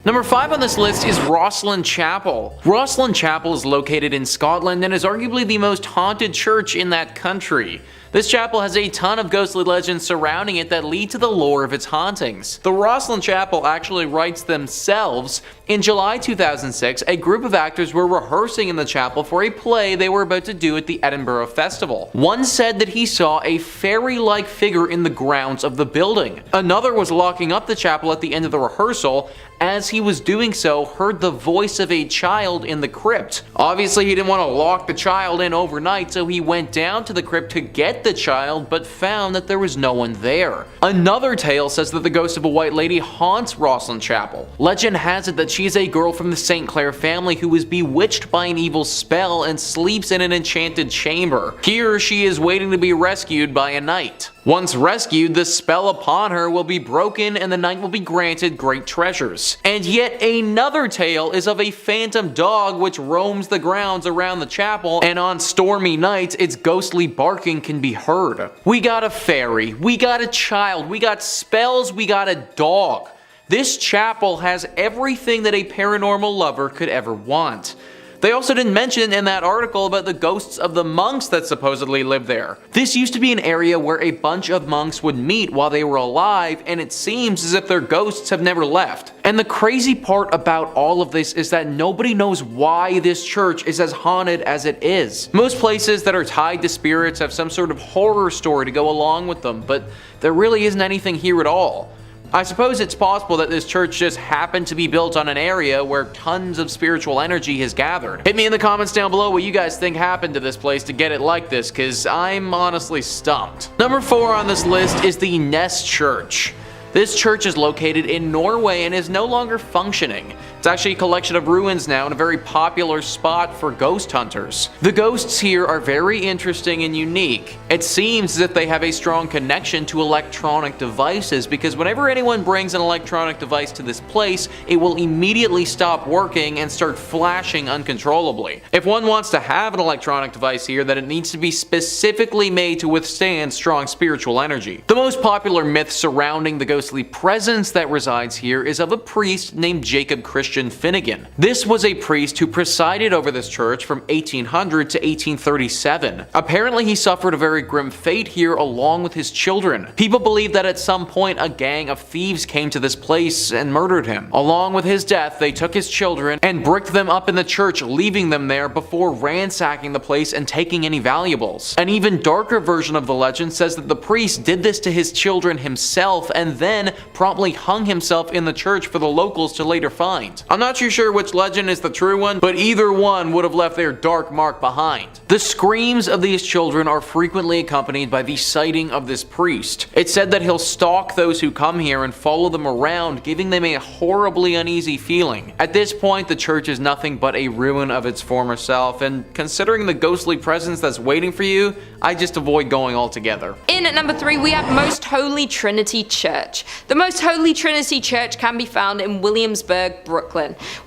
Number 5 on this list is Rosslyn Chapel. Rosslyn Chapel is located in Scotland and is arguably the most haunted church in that country. This chapel has a ton of ghostly legends surrounding it that lead to the lore of its hauntings. The Rosslyn Chapel actually writes themselves. In July 2006, a group of actors were rehearsing in the chapel for a play they were about to do at the Edinburgh Festival. One said that he saw a fairy-like figure in the grounds of the building. Another was locking up the chapel at the end of the rehearsal. As he was doing so, heard the voice of a child in the crypt. Obviously, he didn't want to lock the child in overnight, so he went down to the crypt to get the child, but found that there was no one there. Another tale says that the ghost of a white lady haunts Rosslyn Chapel. Legend has it that she is a girl from the St. Clair family who was bewitched by an evil spell and sleeps in an enchanted chamber. Here, she is waiting to be rescued by a knight. Once rescued, the spell upon her will be broken and the knight will be granted great treasures. And yet another tale is of a phantom dog which roams the grounds around the chapel, and on stormy nights its ghostly barking can be heard. We got a fairy, we got a child, we got spells, we got a dog. This chapel has everything that a paranormal lover could ever want. They also didn't mention in that article about the ghosts of the monks that supposedly live there. This used to be an area where a bunch of monks would meet while they were alive, and it seems as if their ghosts have never left. And the crazy part about all of this is that nobody knows why this church is as haunted as it is. Most places that are tied to spirits have some sort of horror story to go along with them, but there really isn't anything here at all. I suppose it's possible that this church just happened to be built on an area where tons of spiritual energy has gathered. Hit me in the comments down below what you guys think happened to this place to get it like this, cause I'm honestly stumped. Number 4 on this list is the Ness Church. This church is located in Norway and is no longer functioning. It's actually a collection of ruins now and a very popular spot for ghost hunters. The ghosts here are very interesting and unique. It seems as if they have a strong connection to electronic devices, because whenever anyone brings an electronic device to this place, it will immediately stop working and start flashing uncontrollably. If one wants to have an electronic device here, then it needs to be specifically made to withstand strong spiritual energy. The most popular myth surrounding the ghostly presence that resides here is of a priest named Jacob Christian Finnegan. This was a priest who presided over this church from 1800 to 1837. Apparently he suffered a very grim fate here along with his children. People believe that at some point a gang of thieves came to this place and murdered him. Along with his death, they took his children and bricked them up in the church, leaving them there before ransacking the place and taking any valuables. An even darker version of the legend says that the priest did this to his children himself and then promptly hung himself in the church for the locals to later find. I'm not too sure which legend is the true one, but either one would have left their dark mark behind. The screams of these children are frequently accompanied by the sighting of this priest. It's said that he'll stalk those who come here and follow them around, giving them a horribly uneasy feeling. At this point, the church is nothing but a ruin of its former self, and considering the ghostly presence that's waiting for you, I just avoid going altogether. In at number 3, we have Most Holy Trinity Church. The Most Holy Trinity Church can be found in Williamsburg, Brooklyn.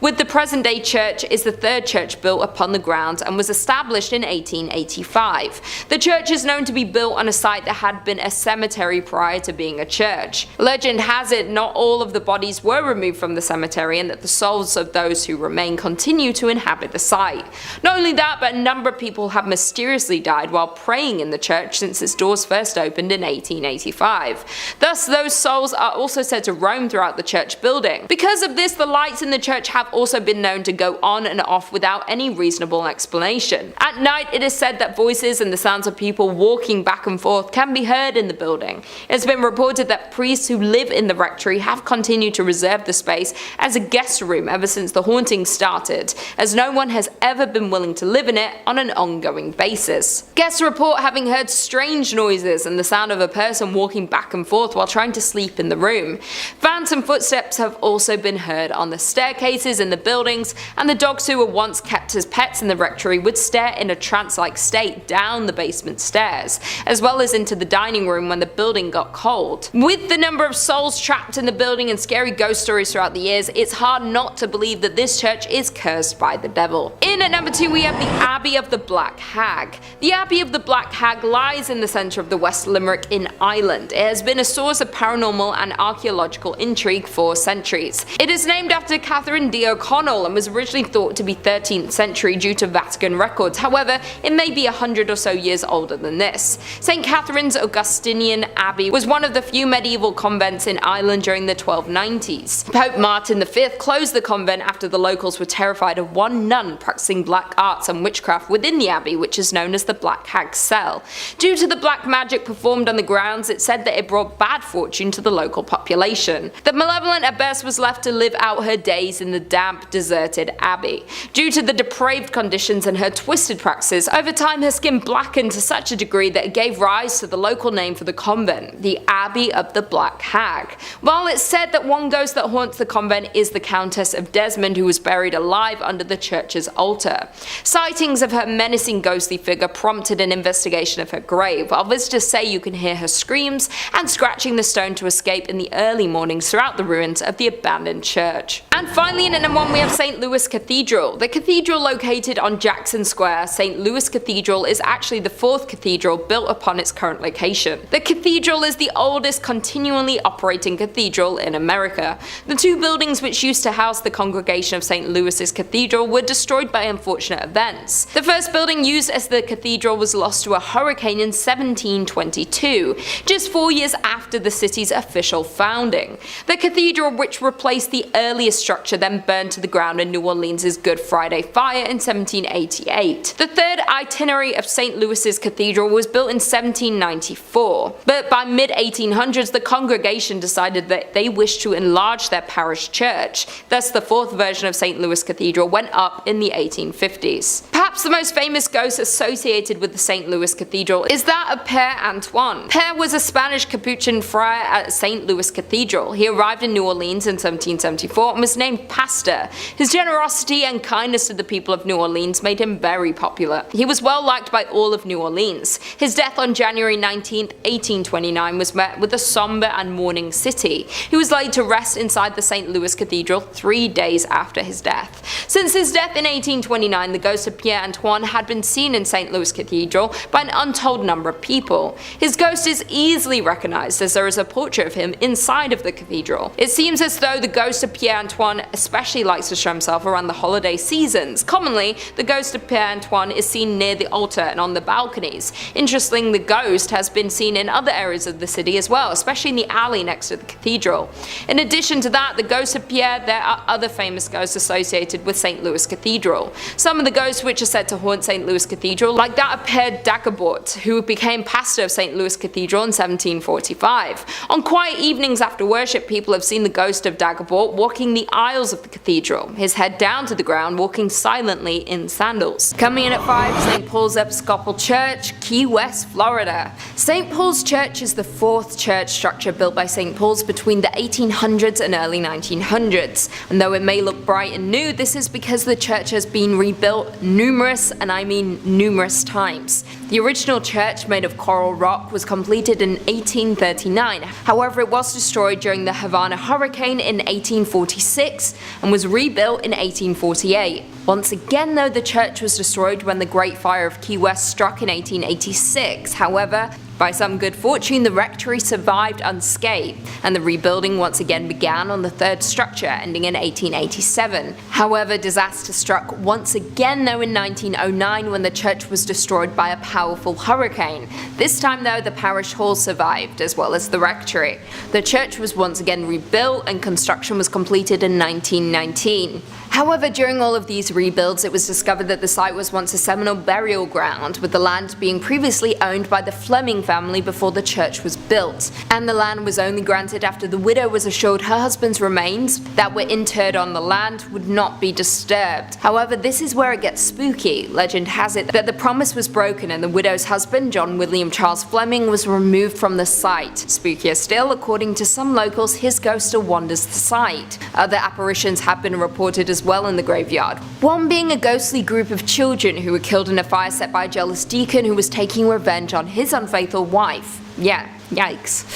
With the present day church is the third church built upon the grounds and was established in 1885. The church is known to be built on a site that had been a cemetery prior to being a church. Legend has it not all of the bodies were removed from the cemetery and that the souls of those who remain continue to inhabit the site. Not only that, but a number of people have mysteriously died while praying in the church since its doors first opened in 1885. Thus, those souls are also said to roam throughout the church building. Because of this, the lights in the church have also been known to go on and off without any reasonable explanation. At night, it is said that voices and the sounds of people walking back and forth can be heard in the building. It's been reported that priests who live in the rectory have continued to reserve the space as a guest room ever since the hauntings started, as no one has ever been willing to live in it on an ongoing basis. Guests report having heard strange noises and the sound of a person walking back and forth while trying to sleep in the room. Phantom footsteps have also been heard on the staircases in the buildings, and the dogs who were once kept as pets in the rectory would stare in a trance-like state down the basement stairs, as well as into the dining room when the building got cold. With the number of souls trapped in the building and scary ghost stories throughout the years, it's hard not to believe that this church is cursed by the devil. In at number 2, we have the Abbey of the Black Hag. The Abbey of the Black Hag lies in the centre of the West Limerick in Ireland. It has been a source of paranormal paranormal and archaeological intrigue for centuries. It is named after Catherine D. O'Connell and was originally thought to be 13th century due to Vatican records. However, it may be 100 or so years older than this. St. Catherine's Augustinian Abbey was one of the few medieval convents in Ireland during the 1290s. Pope Martin V closed the convent after the locals were terrified of one nun practicing black arts and witchcraft within the abbey, which is known as the Black Hag's Cell. Due to the black magic performed on the grounds, it said that it brought bad fortune to the local population. The malevolent abbess was left to live out her days in the damp, deserted abbey. Due to the depraved conditions and her twisted practices, over time her skin blackened to such a degree that it gave rise to the local name for the convent, the Abbey of the Black Hag. While it's said that one ghost that haunts the convent is the Countess of Desmond, who was buried alive under the church's altar. Sightings of her menacing ghostly figure prompted an investigation of her grave, while visitors say you can hear her screams and scratching the stone to escape in the early mornings throughout the ruins of the abandoned church. And finally, in at number 1 we have St. Louis Cathedral. The cathedral located on Jackson Square, St. Louis Cathedral is actually the 4th cathedral built upon its current location. The cathedral is the oldest continually operating cathedral in America. The two buildings which used to house the congregation of St. Louis's cathedral were destroyed by unfortunate events. The first building used as the cathedral was lost to a hurricane in 1722, just 4 years after the city's official founding. The cathedral, which replaced the earliest structure, then burned to the ground in New Orleans' Good Friday fire in 1788. The third itinerary of St. Louis's cathedral was built in 1794, but by mid-1800s the congregation decided that they wished to enlarge their parish church. Thus the 4th version of St. Louis Cathedral went up in the 1850s. Perhaps the most famous ghost associated with the St. Louis Cathedral is that of Père Antoine. Père was a Spanish Capuchin friar at St. Louis Cathedral. He arrived in New Orleans in 1774 and was named pastor. His generosity and kindness to the people of New Orleans made him very popular. He was well liked by all of New Orleans. His death on January 19, 1829 was met with a somber and mourning city. He was laid to rest inside the St. Louis Cathedral 3 days after his death. Since his death in 1829, the ghost of Pierre Antoine had been seen in St. Louis Cathedral by an untold number of people. His ghost is easily recognized as there is a portrait of him inside of the cathedral. It seems as though the ghost of Pierre Antoine especially likes to show himself around the holiday seasons. Commonly, the ghost of Pierre Antoine is seen near the altar and on the balconies. Interestingly, the ghost has been seen in other areas of the city as well, especially in the alley next to the cathedral. In addition to that, the ghost of Pierre, there are other famous ghosts associated with St. Louis Cathedral. Some of the ghosts which are said to haunt St. Louis Cathedral, like that of Père Dagobert, who became pastor of St. Louis Cathedral in 1745. On quiet evenings after worship, people have seen the ghost of Dagobert walking the aisles of the cathedral, his head down to the ground, walking silently in sandals. Coming in at 5, St. Paul's Episcopal Church, Key West, Florida. St. Paul's Church is the 4th church structure built by St. Paul's between the 1800s and early 1900s. And though it may look bright and new, this is because the church has been rebuilt numerous, and I mean numerous times. The original church, made of coral rock, was completed in 1839. However, it was destroyed during the Havana hurricane in 1846 and was rebuilt in 1848. Once again though, the church was destroyed when the Great Fire of Key West struck in 1886. However, by some good fortune, the rectory survived unscathed, and the rebuilding once again began on the 3rd structure, ending in 1887. However, disaster struck once again though in 1909 when the church was destroyed by a powerful hurricane. This time though, the parish hall survived, as well as the rectory. The church was once again rebuilt and construction was completed in 1919. However, during all of these rebuilds, it was discovered that the site was once a Seminole burial ground, with the land being previously owned by the Fleming family before the church was built, and the land was only granted after the widow was assured her husband's remains that were interred on the land would not be disturbed. However, this is where it gets spooky. Legend has it that the promise was broken and the widow's husband, John William Charles Fleming, was removed from the site. Spookier still, according to some locals, his ghost still wanders the site. Other apparitions have been reported as well in the graveyard, one being a ghostly group of children who were killed in a fire set by a jealous deacon who was taking revenge on his unfaithful wife. Yeah, yikes.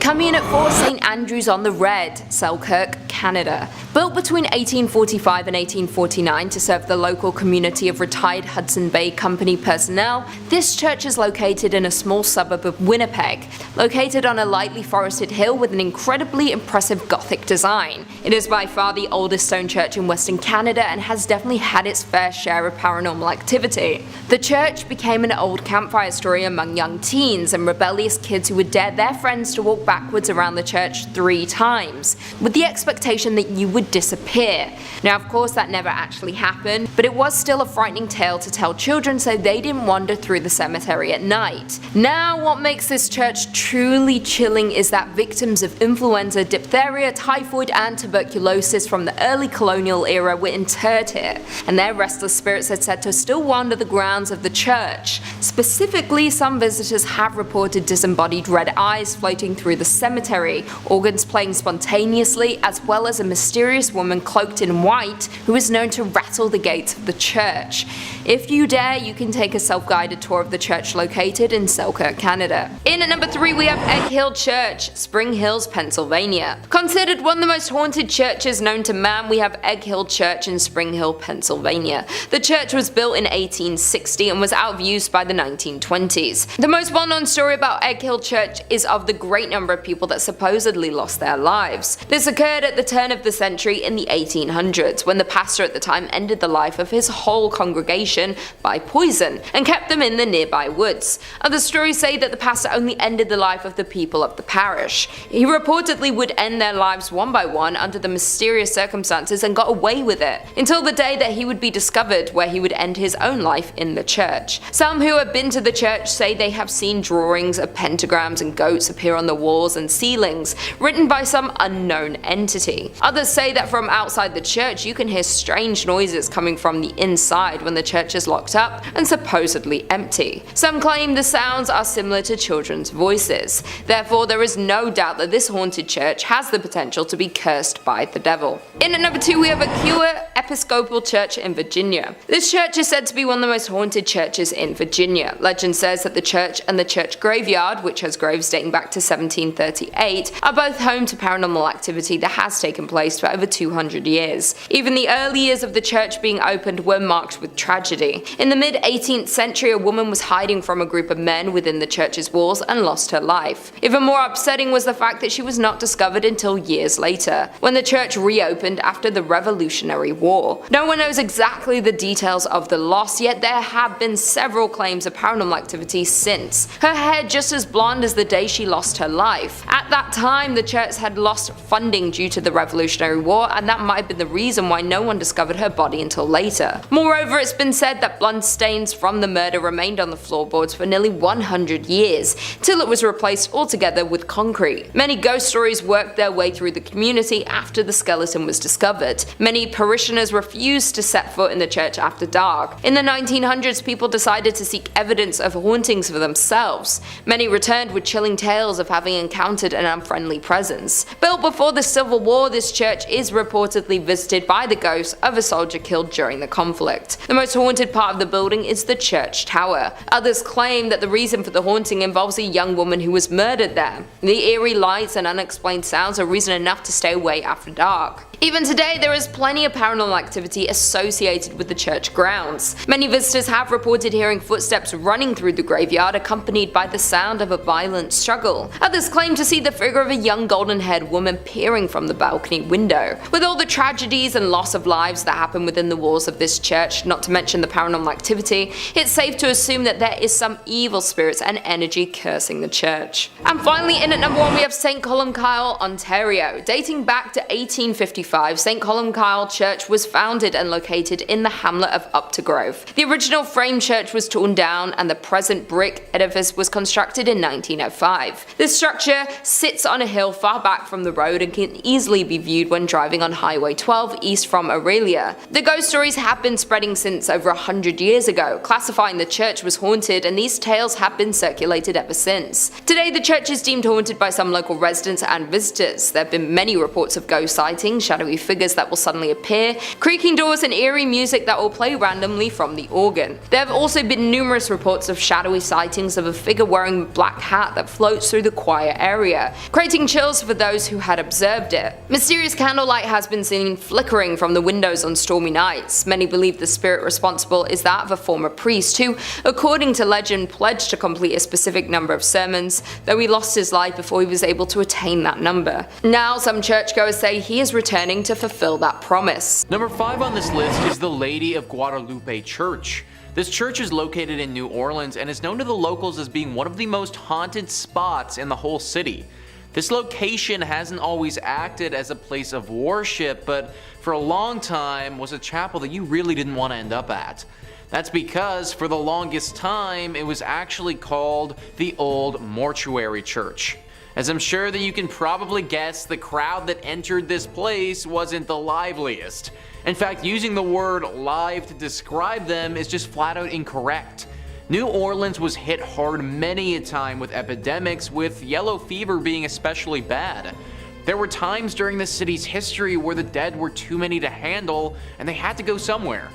Coming in at 4, St. Andrews on the Red, Selkirk, Canada. Built between 1845 and 1849 to serve the local community of retired Hudson Bay Company personnel, this church is located in a small suburb of Winnipeg, located on a lightly forested hill with an incredibly impressive Gothic design. It is by far the oldest stone church in Western Canada and has definitely had its fair share of paranormal activity. The church became an old campfire story among young teens and rebellious kids who would dare their friends to walk backwards around the church 3 times, with the expectation that you would disappear. Now, of course, that never actually happened, but it was still a frightening tale to tell children so they didn't wander through the cemetery at night. Now, what makes this church truly chilling is that victims of influenza, diphtheria, typhoid, and tuberculosis from the early colonial era were interred here, and their restless spirits are said to still wander the grounds of the church. Specifically, some visitors have reported disembodied red eyes floating through the cemetery, organs playing spontaneously, as well as a mysterious woman cloaked in white who is known to rattle the gates of the church. If you dare, you can take a self-guided tour of the church located in Selkirk, Canada. In at number 3, we have Egg Hill Church, Spring Hills, Pennsylvania. Considered one of the most haunted churches known to man, we have Egg Hill Church in Spring Hill, Pennsylvania. The church was built in 1860 and was out of use by the 1920s. The most well-known story about Egg Hill Church is of the great number of people that supposedly lost their lives. This occurred at the turn of the century in the 1800s, when the pastor at the time ended the life of his whole congregation by poison and kept them in the nearby woods. Other stories say that the pastor only ended the life of the people of the parish. He reportedly would end their lives one by one under the mysterious circumstances and got away with it, until the day that he would be discovered, where he would end his own life in the church. Some who have been to the church say they have seen drawings of pentagrams and goats appear on the walls and ceilings, written by some unknown entity. Others say that from outside the church you can hear strange noises coming from the inside when the church is locked up and supposedly empty. Some claim the sounds are similar to children's voices. Therefore, there is no doubt that this haunted church has the potential to be cursed by the devil. In at number 2, we have Aquia Episcopal Church in Virginia. This church is said to be one of the most haunted churches in Virginia. Legend says that the church and the church graveyard, which has graves dating back to 1738, are both home to paranormal activity that has taken place for over 200 years. Even the early years of the church being opened were marked with tragedy. In the mid-18th century, a woman was hiding from a group of men within the church's walls and lost her life. Even more upsetting was the fact that she was not discovered until years later, when the church reopened after the Revolutionary War. No one knows exactly the details of the loss, yet there have been several claims of paranormal activity since. Her hair just as blonde as the day she lost her life. At that time, the church had lost funding due to the Revolutionary War, and that might have been the reason why no one discovered her body until later. Moreover, it's been said that blood stains from the murder remained on the floorboards for nearly 100 years, till it was replaced altogether with concrete. Many ghost stories worked their way through the community after the skeleton was discovered. Many parishioners refused to set foot in the church after dark. In the 1900s, people decided to seek evidence of hauntings for themselves. Many returned with chilling tales of having encountered an unfriendly presence. Built before the Civil War, this church is reportedly visited by the ghost of a soldier killed during the conflict. The most haunted part of the building is the church tower. Others claim that the reason for the haunting involves a young woman who was murdered there. The eerie lights and unexplained sounds are reason enough to stay away after dark. Even today, there is plenty of paranormal activity associated with the church grounds. Many visitors have reported hearing footsteps running through the graveyard, accompanied by the sound of a violent struggle. Others claim to see the figure of a young golden-haired woman peering from the balcony window. With all the tragedies and loss of lives that happen within the walls of this church, not to mention the paranormal activity, it's safe to assume that there is some evil spirits and energy cursing the church. And finally, in at number 1, we have St. Columcille, Ontario. Dating back to 1855, St. Columcille Church was founded and located in the hamlet of Uptergrove. The original frame church was torn down and the present brick edifice was constructed in 1905. This structure sits on a hill far back from the road and can easily be viewed when driving on Highway 12 east from Aurelia. The ghost stories have been spreading since over 100 years ago, classifying the church was haunted, and these tales have been circulated ever since. Today, the church is deemed haunted by some local residents and visitors. There have been many reports of ghost sightings, shadowy figures that will suddenly appear, creaking doors and eerie music that will play randomly from the organ. There have also been numerous reports of shadowy sightings of a figure wearing a black hat that floats through the choir area, creating chills for those who had observed it. Mysterious candlelight has been seen flickering from the windows on stormy nights. Many believe the spirit responsible is that of a former priest who, according to legend, pledged to complete a specific number of sermons, though he lost his life before he was able to attain that number. Now some churchgoers say he is returning to fulfill that promise. Number 5 on this list is the Lady of Guadalupe Church. This church is located in New Orleans and is known to the locals as being one of the most haunted spots in the whole city. This location hasn't always acted as a place of worship, but for a long time was a chapel that you really didn't want to end up at. That's because for the longest time it was actually called the Old Mortuary Church. As I'm sure that you can probably guess, the crowd that entered this place wasn't the liveliest. In fact, using the word live to describe them is just flat out incorrect. New Orleans was hit hard many a time with epidemics, with yellow fever being especially bad. There were times during the city's history where the dead were too many to handle and they had to go somewhere.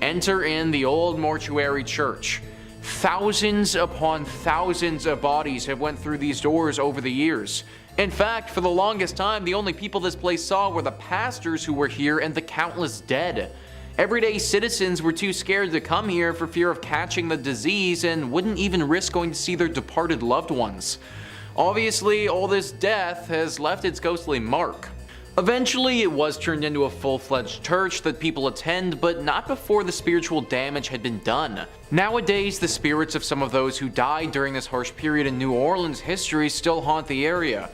Enter in the Old Mortuary Church. Thousands upon thousands of bodies have went through these doors over the years. In fact, for the longest time, the only people this place saw were the pastors who were here and the countless dead. Everyday citizens were too scared to come here for fear of catching the disease and wouldn't even risk going to see their departed loved ones. Obviously, all this death has left its ghostly mark. Eventually, it was turned into a full-fledged church that people attend, but not before the spiritual damage had been done. Nowadays, the spirits of some of those who died during this harsh period in New Orleans history still haunt the area.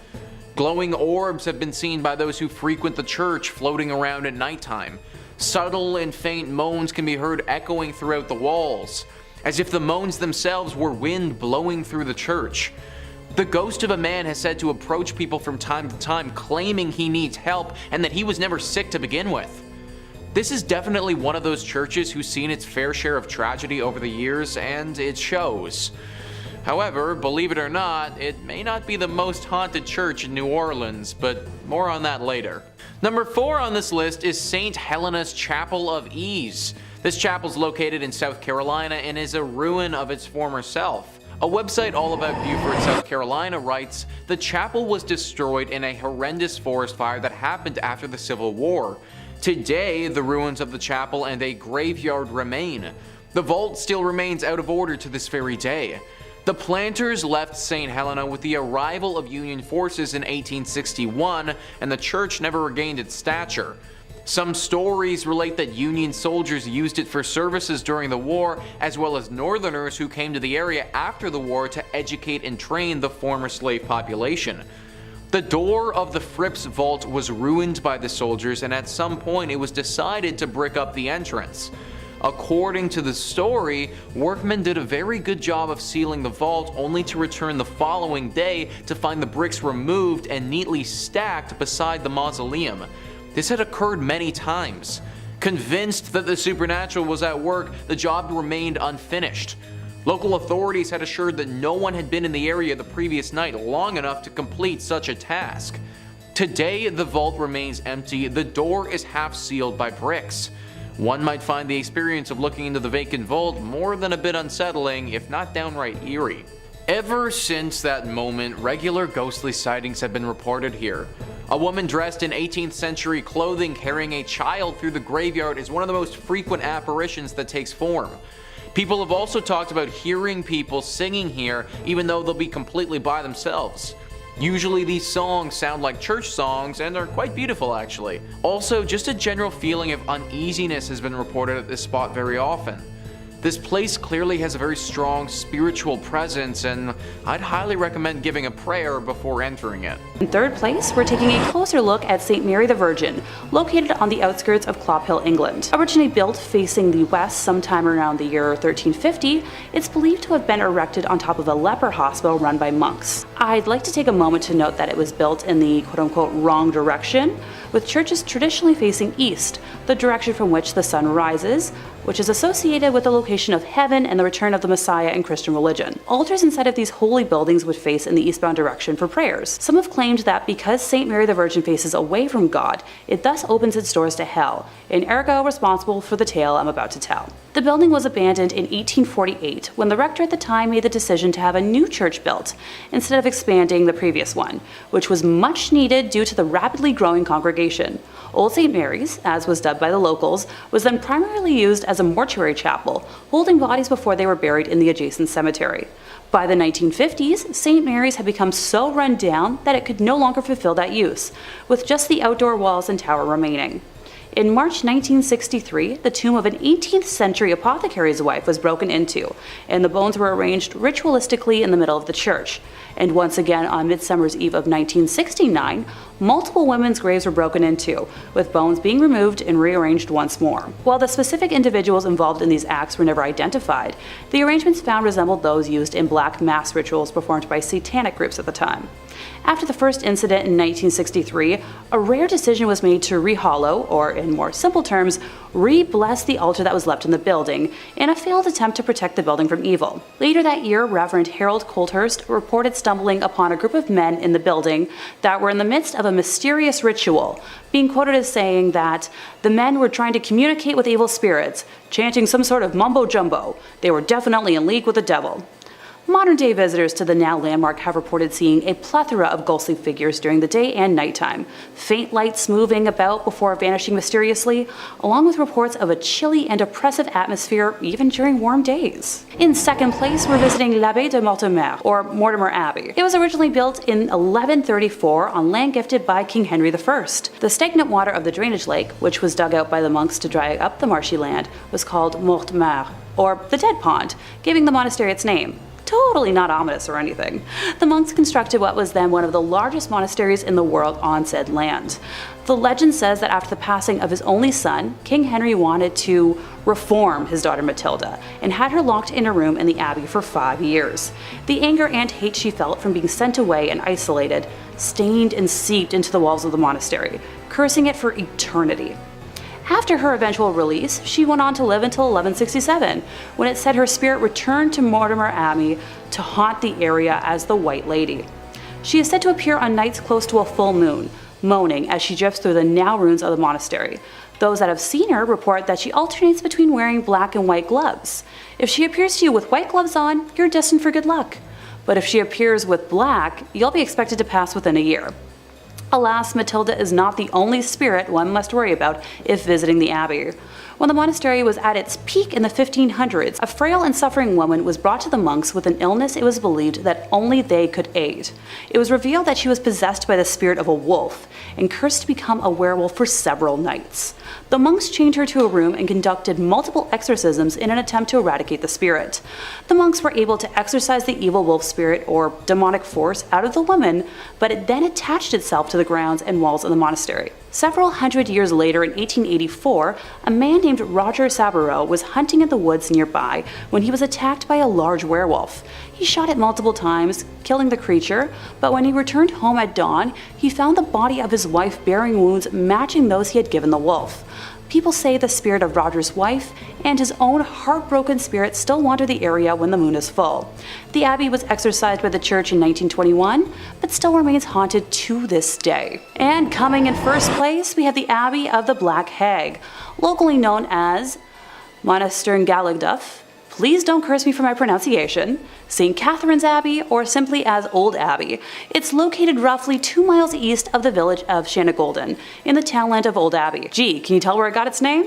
Glowing orbs have been seen by those who frequent the church, floating around at nighttime. Subtle and faint moans can be heard echoing throughout the walls, as if the moans themselves were wind blowing through the church. The ghost of a man has said to approach people from time to time claiming he needs help and that he was never sick to begin with. This is definitely one of those churches who's seen its fair share of tragedy over the years, and it shows. However, believe it or not, it may not be the most haunted church in New Orleans, but more on that later. Number 4 on this list is St. Helena's Chapel of Ease. This chapel is located in South Carolina and is a ruin of its former self. A website all about Beaufort, South Carolina writes, "The chapel was destroyed in a horrendous forest fire that happened after the Civil War. Today, the ruins of the chapel and a graveyard remain. The vault still remains out of order to this very day. The planters left St. Helena with the arrival of Union forces in 1861, and the church never regained its stature. Some stories relate that Union soldiers used it for services during the war, as well as Northerners who came to the area after the war to educate and train the former slave population. The door of the Fripp's vault was ruined by the soldiers, and at some point it was decided to brick up the entrance. According to the story, workmen did a very good job of sealing the vault, only to return the following day to find the bricks removed and neatly stacked beside the mausoleum. This had occurred many times. Convinced that the supernatural was at work, the job remained unfinished. Local authorities had assured that no one had been in the area the previous night long enough to complete such a task. Today, the vault remains empty. The door is half sealed by bricks. One might find the experience of looking into the vacant vault more than a bit unsettling, if not downright eerie. Ever since that moment, regular ghostly sightings have been reported here. A woman dressed in 18th century clothing carrying a child through the graveyard is one of the most frequent apparitions that takes form. People have also talked about hearing people singing here even though they'll be completely by themselves. Usually these songs sound like church songs and are quite beautiful actually. Also, just a general feeling of uneasiness has been reported at this spot very often. This place clearly has a very strong spiritual presence, and I'd highly recommend giving a prayer before entering it. In third place, we're taking a closer look at St. Mary the Virgin, located on the outskirts of Clophill, England. Originally built facing the west sometime around the year 1350, it's believed to have been erected on top of a leper hospital run by monks. I'd like to take a moment to note that it was built in the quote-unquote wrong direction, with churches traditionally facing east, the direction from which the sun rises, which is associated with the location of heaven and the return of the Messiah in Christian religion. Altars inside of these holy buildings would face in the eastbound direction for prayers. Some have claimed that because St. Mary the Virgin faces away from God, it thus opens its doors to hell, and ergo responsible for the tale I'm about to tell. The building was abandoned in 1848 when the rector at the time made the decision to have a new church built instead of expanding the previous one, which was much needed due to the rapidly growing congregation. Old St. Mary's, as was dubbed by the locals, was then primarily used as a mortuary chapel, holding bodies before they were buried in the adjacent cemetery. By the 1950s, St. Mary's had become so run down that it could no longer fulfill that use, with just the outdoor walls and tower remaining. In March 1963, the tomb of an 18th century apothecary's wife was broken into, and the bones were arranged ritualistically in the middle of the church. And once again, on Midsummer's Eve of 1969, multiple women's graves were broken into, with bones being removed and rearranged once more. While the specific individuals involved in these acts were never identified, the arrangements found resembled those used in black mass rituals performed by satanic groups at the time. After the first incident in 1963, a rare decision was made to rehollow, or in more simple terms, re-bless the altar that was left in the building, in a failed attempt to protect the building from evil. Later that year, Reverend Harold Colthurst reported stumbling upon a group of men in the building that were in the midst of a mysterious ritual, being quoted as saying that the men were trying to communicate with evil spirits, chanting some sort of mumbo-jumbo. They were definitely in league with the devil. Modern-day visitors to the now landmark have reported seeing a plethora of ghostly figures during the day and nighttime, faint lights moving about before vanishing mysteriously, along with reports of a chilly and oppressive atmosphere even during warm days. In second place, we're visiting l'Abbaye de Mortemer, or Mortimer Abbey. It was originally built in 1134 on land gifted by King Henry I. The stagnant water of the drainage lake, which was dug out by the monks to dry up the marshy land, was called Mortemer, or the Dead Pond, giving the monastery its name. Totally not ominous or anything. The monks constructed what was then one of the largest monasteries in the world on said land. The legend says that after the passing of his only son, King Henry wanted to reform his daughter Matilda and had her locked in a room in the abbey for 5 years. The anger and hate she felt from being sent away and isolated stained and seeped into the walls of the monastery, cursing it for eternity. After her eventual release, she went on to live until 1167, when it said her spirit returned to Mortimer Abbey to haunt the area as the White Lady. She is said to appear on nights close to a full moon, moaning as she drifts through the now ruins of the monastery. Those that have seen her report that she alternates between wearing black and white gloves. If she appears to you with white gloves on, you're destined for good luck. But if she appears with black, you'll be expected to pass within a year. Alas, Matilda is not the only spirit one must worry about if visiting the abbey. When the monastery was at its peak in the 1500s, a frail and suffering woman was brought to the monks with an illness it was believed that only they could aid. It was revealed that she was possessed by the spirit of a wolf and cursed to become a werewolf for several nights. The monks chained her to a room and conducted multiple exorcisms in an attempt to eradicate the spirit. The monks were able to exorcise the evil wolf spirit or demonic force out of the woman, but it then attached itself to the grounds and walls of the monastery. Several hundred years later, in 1884, a man named Roger Saboureau was hunting in the woods nearby when he was attacked by a large werewolf. He shot it multiple times, killing the creature, but when he returned home at dawn, he found the body of his wife bearing wounds matching those he had given the wolf. People say the spirit of Roger's wife and his own heartbroken spirit still wander the area when the moon is full. The abbey was exorcised by the church in 1921, but still remains haunted to this day. And coming in first place, we have the Abbey of the Black Hag, locally known as Monasterengaligduff. Please don't curse me for my pronunciation. St. Catherine's Abbey, or simply as Old Abbey. It's located roughly 2 miles east of the village of Shanagolden, in the townland of Old Abbey. Gee, can you tell where it got its name?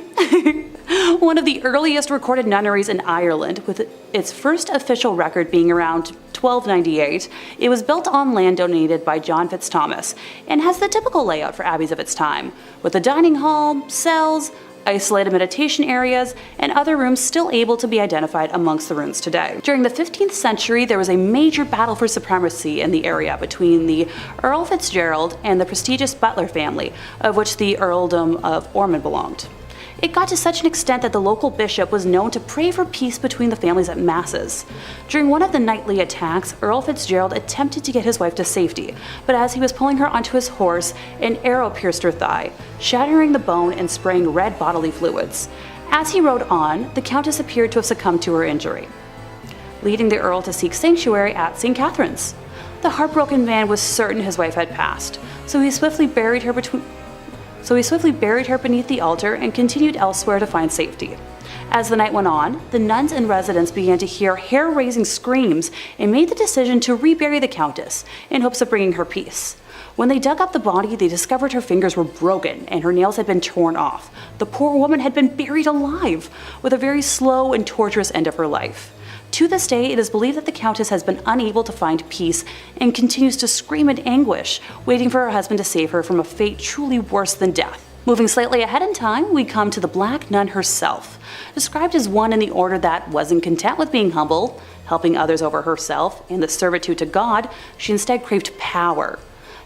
One of the earliest recorded nunneries in Ireland, with its first official record being around 1298, it was built on land donated by John Fitzthomas, and has the typical layout for abbeys of its time, with a dining hall, cells, isolated meditation areas, and other rooms still able to be identified amongst the ruins today. During the 15th century, there was a major battle for supremacy in the area between the Earl Fitzgerald and the prestigious Butler family, of which the Earldom of Ormond belonged. It got to such an extent that the local bishop was known to pray for peace between the families at masses. During one of the nightly attacks, Earl Fitzgerald attempted to get his wife to safety, but as he was pulling her onto his horse, an arrow pierced her thigh, shattering the bone and spraying red bodily fluids. As he rode on, the Countess appeared to have succumbed to her injury, leading the Earl to seek sanctuary at St. Catherine's. The heartbroken man was certain his wife had passed, so he swiftly buried her beneath the altar and continued elsewhere to find safety. As the night went on, the nuns and residents began to hear hair-raising screams and made the decision to rebury the Countess in hopes of bringing her peace. When they dug up the body, they discovered her fingers were broken and her nails had been torn off. The poor woman had been buried alive, with a very slow and torturous end of her life. To this day, it is believed that the Countess has been unable to find peace and continues to scream in anguish, waiting for her husband to save her from a fate truly worse than death. Moving slightly ahead in time, we come to the Black Nun herself. Described as one in the order that wasn't content with being humble, helping others over herself, and the servitude to God, she instead craved power.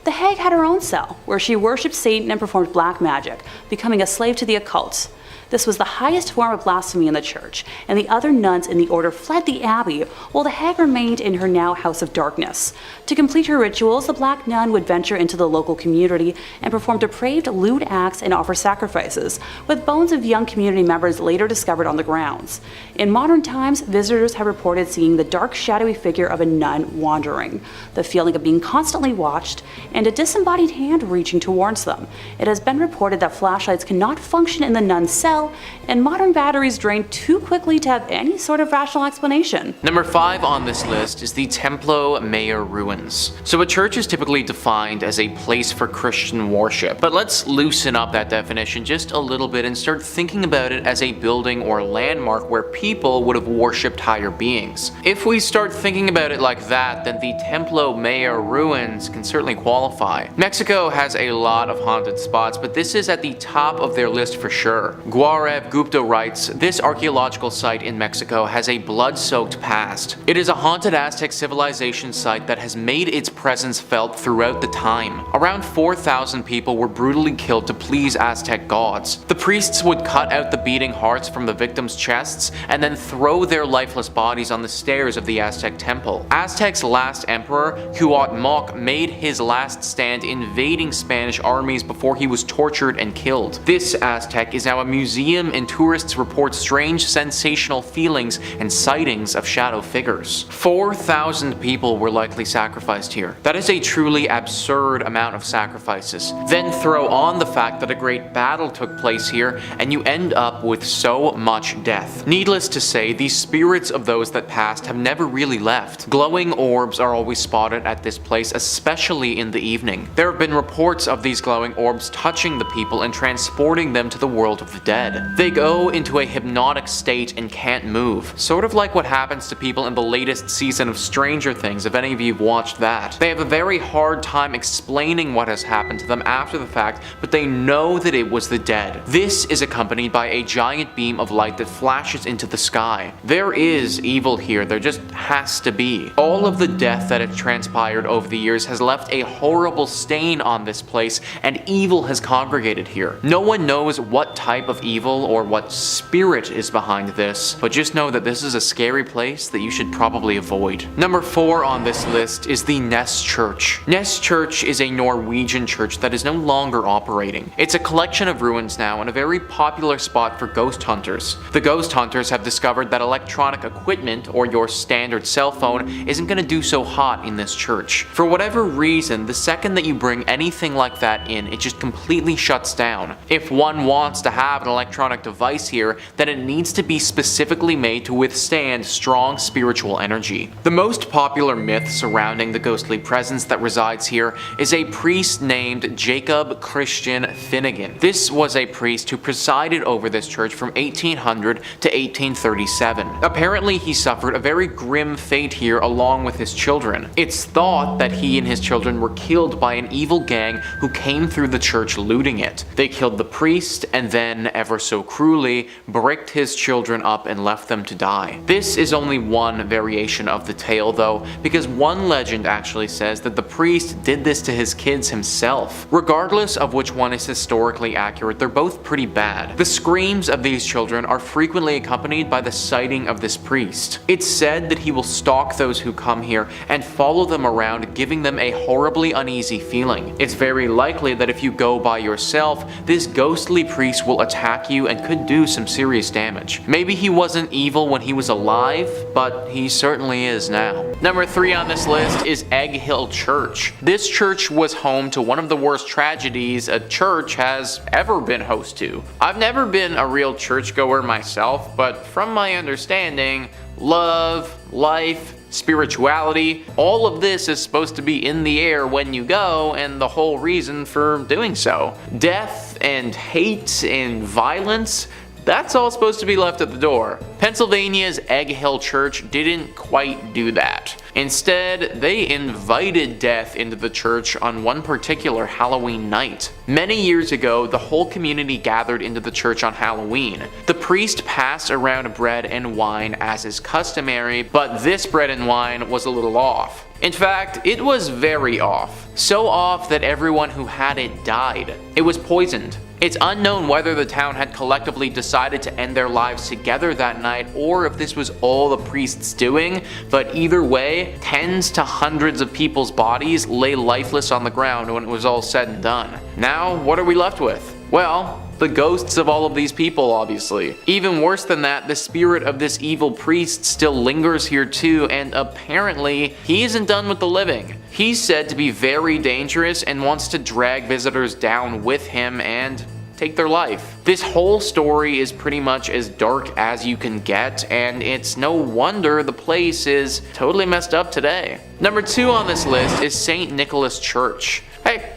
The hag had her own cell, where she worshipped Satan and performed black magic, becoming a slave to the occult. This was the highest form of blasphemy in the church, and the other nuns in the order fled the abbey, while the hag remained in her now house of darkness. To complete her rituals, the Black Nun would venture into the local community and perform depraved, lewd acts and offer sacrifices, with bones of young community members later discovered on the grounds. In modern times, visitors have reported seeing the dark, shadowy figure of a nun wandering, the feeling of being constantly watched, and a disembodied hand reaching towards them. It has been reported that flashlights cannot function in the nun's cell, and modern batteries drain too quickly to have any sort of rational explanation. Number 5 on this list is the Templo Mayor ruins. So a church is typically defined as a place for Christian worship, but let's loosen up that definition just a little bit and start thinking about it as a building or landmark where people would have worshipped higher beings. If we start thinking about it like that, then the Templo Mayor ruins can certainly qualify. Mexico has a lot of haunted spots, but this is at the top of their list for sure. Gaurav Gupta writes, this archaeological site in Mexico has a blood-soaked past. It is a haunted Aztec civilization site that has made its presence felt throughout the time. Around 4,000 people were brutally killed to please Aztec gods. The priests would cut out the beating hearts from the victims' chests and then throw their lifeless bodies on the stairs of the Aztec temple. Aztec's last emperor, Cuauhtémoc, made his last stand invading Spanish armies before he was tortured and killed. This Aztec is now a museum, and tourists report strange sensational feelings and sightings of shadow figures. 4,000 people were likely sacrificed here. That is a truly absurd amount of sacrifices. Then throw on the fact that a great battle took place here, and you end up with so much death. Needless to say, the spirits of those that passed have never really left. Glowing orbs are always spotted at this place, especially in the evening. There have been reports of these glowing orbs touching the people and transporting them to the world of the dead. They go into a hypnotic state and can't move, sort of like what happens to people in the latest season of Stranger Things, if any of you have watched that. They have a very hard time explaining what has happened to them after the fact, but they know that it was the dead. This is accompanied by a giant beam of light that flashes into the sky. There is evil here, there just has to be. All of the death that has transpired over the years has left a horrible stain on this place, and evil has congregated here. No one knows what type of evil or what spirit is behind this, but just know that this is a scary place that you should probably avoid. Number 4 on this list is the Ness Church. Ness Church is a Norwegian church that is no longer operating. It's a collection of ruins now and a very popular spot for ghost hunters. The ghost hunters have discovered that electronic equipment, or your standard cell phone, isn't going to do so hot in this church. For whatever reason, the second that you bring anything like that in, it just completely shuts down. If one wants to have an electronic device here, then it needs to be specifically made to withstand strong spiritual energy. The most popular myth surrounding the ghostly presence that resides here is a priest named Jacob Christian Finnegan. This was a priest who presided over this church from 1800 to 1837. Apparently, he suffered a very grim fate here along with his children. It's thought that he and his children were killed by an evil gang who came through the church looting it. They killed the priest and then ever so cruelly, bricked his children up and left them to die. This is only one variation of the tale though, because one legend actually says that the priest did this to his kids himself. Regardless of which one is historically accurate, they're both pretty bad. The screams of these children are frequently accompanied by the sighting of this priest. It's said that he will stalk those who come here and follow them around, giving them a horribly uneasy feeling. It's very likely that if you go by yourself, this ghostly priest will attack you and could do some serious damage. Maybe he wasn't evil when he was alive, but he certainly is now. Number 3 on this list is Egg Hill Church. This church was home to one of the worst tragedies a church has ever been host to. I've never been a real churchgoer myself, but from my understanding, love, life, spirituality, all of this is supposed to be in the air when you go, and the whole reason for doing so. Death and hate and violence, that's all supposed to be left at the door. Pennsylvania's Egg Hill Church didn't quite do that. Instead, they invited death into the church on one particular Halloween night. Many years ago, the whole community gathered into the church on Halloween. The priest passed around bread and wine as is customary, but this bread and wine was a little off. In fact, it was very off. So off that everyone who had it died. It was poisoned. It's unknown whether the town had collectively decided to end their lives together that night or if this was all the priest's doing, but either way, tens to hundreds of people's bodies lay lifeless on the ground when it was all said and done. Now, what are we left with? Well, the ghosts of all of these people, obviously. Even worse than that, the spirit of this evil priest still lingers here too, and apparently, he isn't done with the living. He's said to be very dangerous and wants to drag visitors down with him and take their life. This whole story is pretty much as dark as you can get, and it's no wonder the place is totally messed up today. Number 2 on this list is St. Nicholas Church. Hey,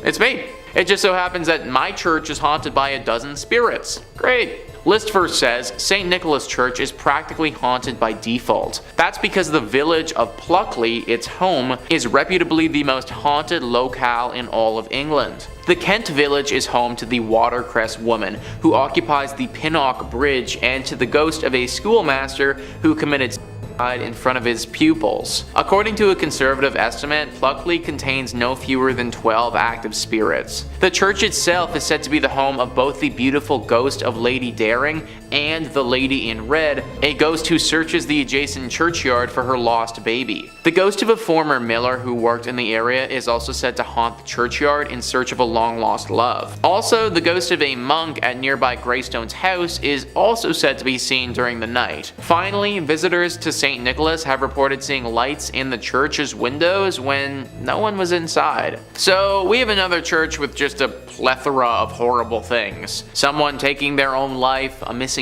it's me. It just so happens that my church is haunted by a dozen spirits. Great. List first says St. Nicholas Church is practically haunted by default. That's because the village of Pluckley, its home, is reputably the most haunted locale in all of England. The Kent village is home to the Watercress woman, who occupies the Pinnock Bridge, and to the ghost of a schoolmaster who committed suicide in front of his pupils. According to a conservative estimate, Pluckley contains no fewer than 12 active spirits. The church itself is said to be the home of both the beautiful ghost of Lady Daring and the Lady in Red, a ghost who searches the adjacent churchyard for her lost baby. The ghost of a former miller who worked in the area is also said to haunt the churchyard in search of a long-lost love. Also, the ghost of a monk at nearby Greystone's house is also said to be seen during the night. Finally, visitors to St. Nicholas have reported seeing lights in the church's windows when no one was inside. So we have another church with just a plethora of horrible things. Someone taking their own life, a missing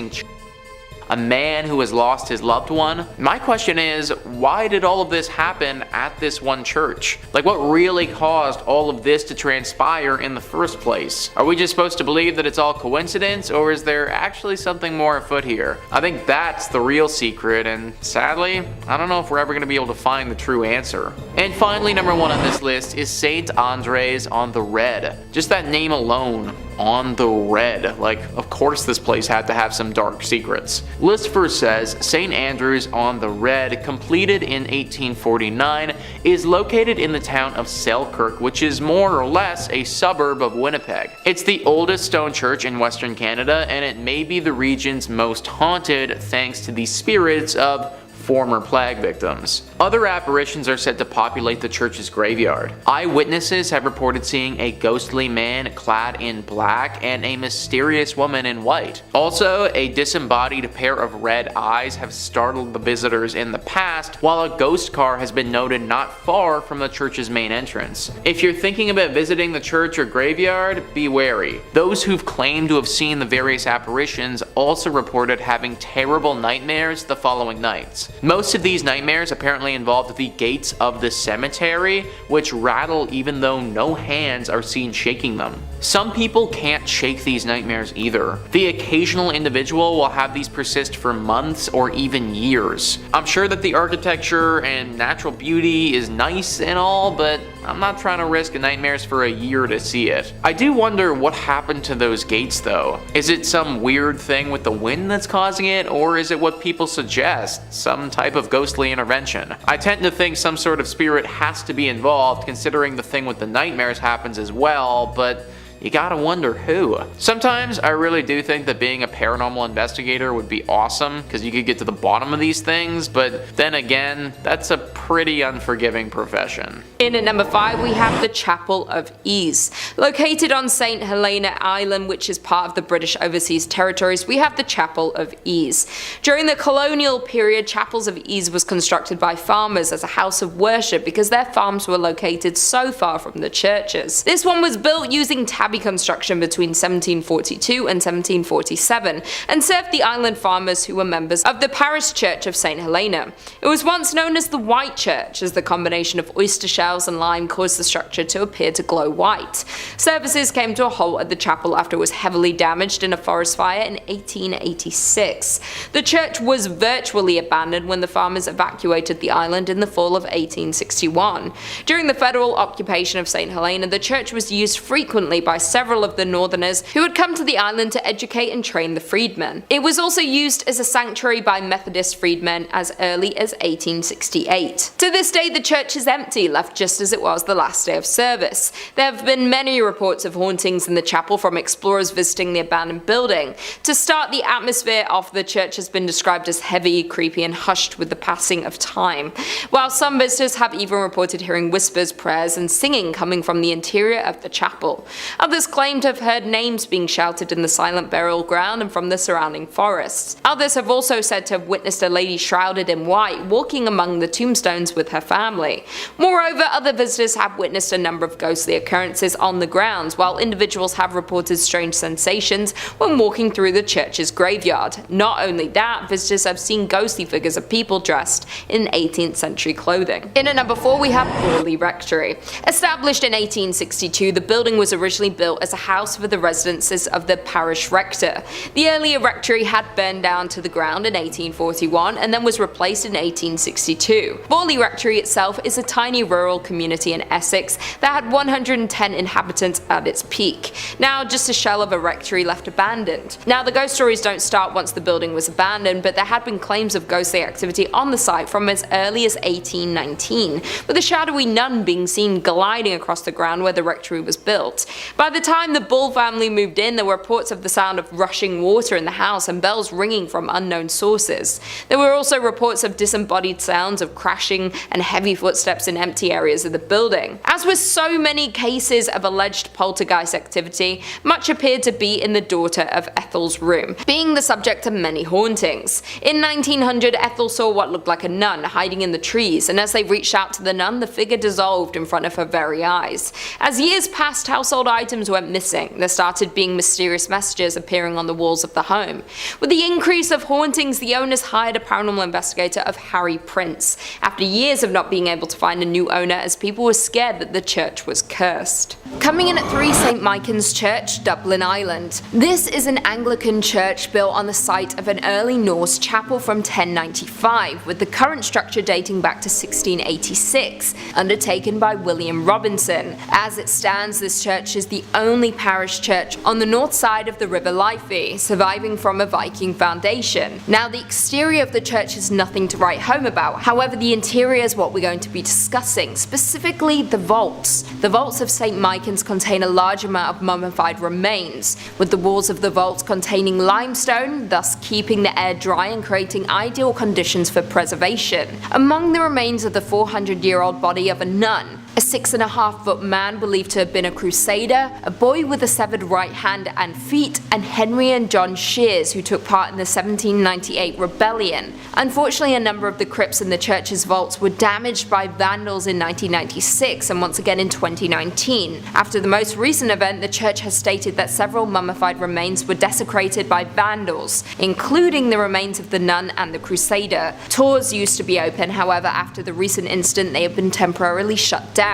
a man who has lost his loved one. My question is, why did all of this happen at this one church? Like, what really caused all of this to transpire in the first place? Are we just supposed to believe that it's all coincidence, or is there actually something more afoot here? I think that's the real secret, and sadly, I don't know if we're ever going to be able to find the true answer. And finally, number 1 on this list is St. Andres on the Red. Just that name alone. On the Red. Like, of course this place had to have some dark secrets. List first says St. Andrews on the Red, completed in 1849, is located in the town of Selkirk, which is more or less a suburb of Winnipeg. It's the oldest stone church in Western Canada, and it may be the region's most haunted thanks to the spirits of former plague victims. Other apparitions are said to populate the church's graveyard. Eyewitnesses have reported seeing a ghostly man clad in black and a mysterious woman in white. Also, a disembodied pair of red eyes have startled the visitors in the past, while a ghost car has been noted not far from the church's main entrance. If you're thinking about visiting the church or graveyard, be wary. Those who've claimed to have seen the various apparitions also reported having terrible nightmares the following nights. Most of these nightmares apparently involved the gates of the cemetery, which rattle even though no hands are seen shaking them. Some people can't shake these nightmares either. The occasional individual will have these persist for months or even years. I'm sure that the architecture and natural beauty is nice and all, but I'm not trying to risk nightmares for a year to see it. I do wonder what happened to those gates though. Is it some weird thing with the wind that's causing it, or is it what people suggest, some type of ghostly intervention? I tend to think some sort of spirit has to be involved, considering the thing with the nightmares happens as well, but you gotta wonder who. Sometimes I really do think that being a paranormal investigator would be awesome, because you could get to the bottom of these things, but then again, that's a pretty unforgiving profession. In at number 5, we have the Chapel of Ease. Located on St. Helena Island, which is part of the British Overseas Territories, we have the Chapel of Ease. During the colonial period, Chapels of Ease was constructed by farmers as a house of worship because their farms were located so far from the churches. This one was built using tabby construction between 1742 and 1747 and served the island farmers who were members of the parish church of St. Helena. It was once known as the White Church, as the combination of oyster shells and lime caused the structure to appear to glow white. Services came to a halt at the chapel after it was heavily damaged in a forest fire in 1886. The church was virtually abandoned when the farmers evacuated the island in the fall of 1861. During the federal occupation of St. Helena, the church was used frequently by several of the northerners who had come to the island to educate and train the freedmen. It was also used as a sanctuary by Methodist freedmen as early as 1868. To this day, the church is empty, left just as it was the last day of service. There have been many reports of hauntings in the chapel, from explorers visiting the abandoned building. To start, the atmosphere of the church has been described as heavy, creepy, and hushed with the passing of time, while some visitors have even reported hearing whispers, prayers, and singing coming from the interior of the chapel. Others claim to have heard names being shouted in the silent burial ground and from the surrounding forests. Others have also said to have witnessed a lady shrouded in white walking among the tombstones with her family. Moreover, other visitors have witnessed a number of ghostly occurrences on the grounds, while individuals have reported strange sensations when walking through the church's graveyard. Not only that, visitors have seen ghostly figures of people dressed in 18th century clothing. In at number 4, we have Borley Rectory. Established in 1862, the building was originally built as a house for the residences of the parish rector. The earlier rectory had burned down to the ground in 1841 and then was replaced in 1862. Borley Rectory itself is a tiny rural community in Essex that had 110 inhabitants at its peak. Now just a shell of a rectory left abandoned. Now the ghost stories don't start once the building was abandoned, but there had been claims of ghostly activity on the site from as early as 1819, with a shadowy nun being seen gliding across the ground where the rectory was built. By the time the Bull family moved in, there were reports of the sound of rushing water in the house and bells ringing from unknown sources. There were also reports of disembodied sounds of crashing and heavy footsteps in empty areas of the building. As with so many cases of alleged poltergeist activity, much appeared to be in the daughter of Ethel's room, being the subject of many hauntings. In 1900, Ethel saw what looked like a nun hiding in the trees, and as they reached out to the nun, the figure dissolved in front of her very eyes. As years passed, household items went missing. There started being mysterious messages appearing on the walls of the home. With the increase of hauntings, the owners hired a paranormal investigator of Harry Prince, after years of not being able to find a new owner as people were scared that the church was cursed. Coming in at 3, St. Michan's Church, Dublin, Ireland. This is an Anglican church built on the site of an early Norse chapel from 1095, with the current structure dating back to 1686, undertaken by William Robinson. As it stands, this church is the only parish church on the north side of the River Liffey, surviving from a Viking foundation. Now, the exterior of the church is nothing to write home about, however the interior is what we're going to be discussing, specifically the vaults. The vaults of St. Michan's contain a large amount of mummified remains, with the walls of the vaults containing limestone, thus keeping the air dry and creating ideal conditions for preservation. Among the remains of the 400-year-old body of a nun, a 6.5-foot man believed to have been a crusader, a boy with a severed right hand and feet, and Henry and John Shears, who took part in the 1798 rebellion. Unfortunately, a number of the crypts in the church's vaults were damaged by vandals in 1996 and once again in 2019. After the most recent event, the church has stated that several mummified remains were desecrated by vandals, including the remains of the nun and the crusader. Tours used to be open, however, after the recent incident they have been temporarily shut down.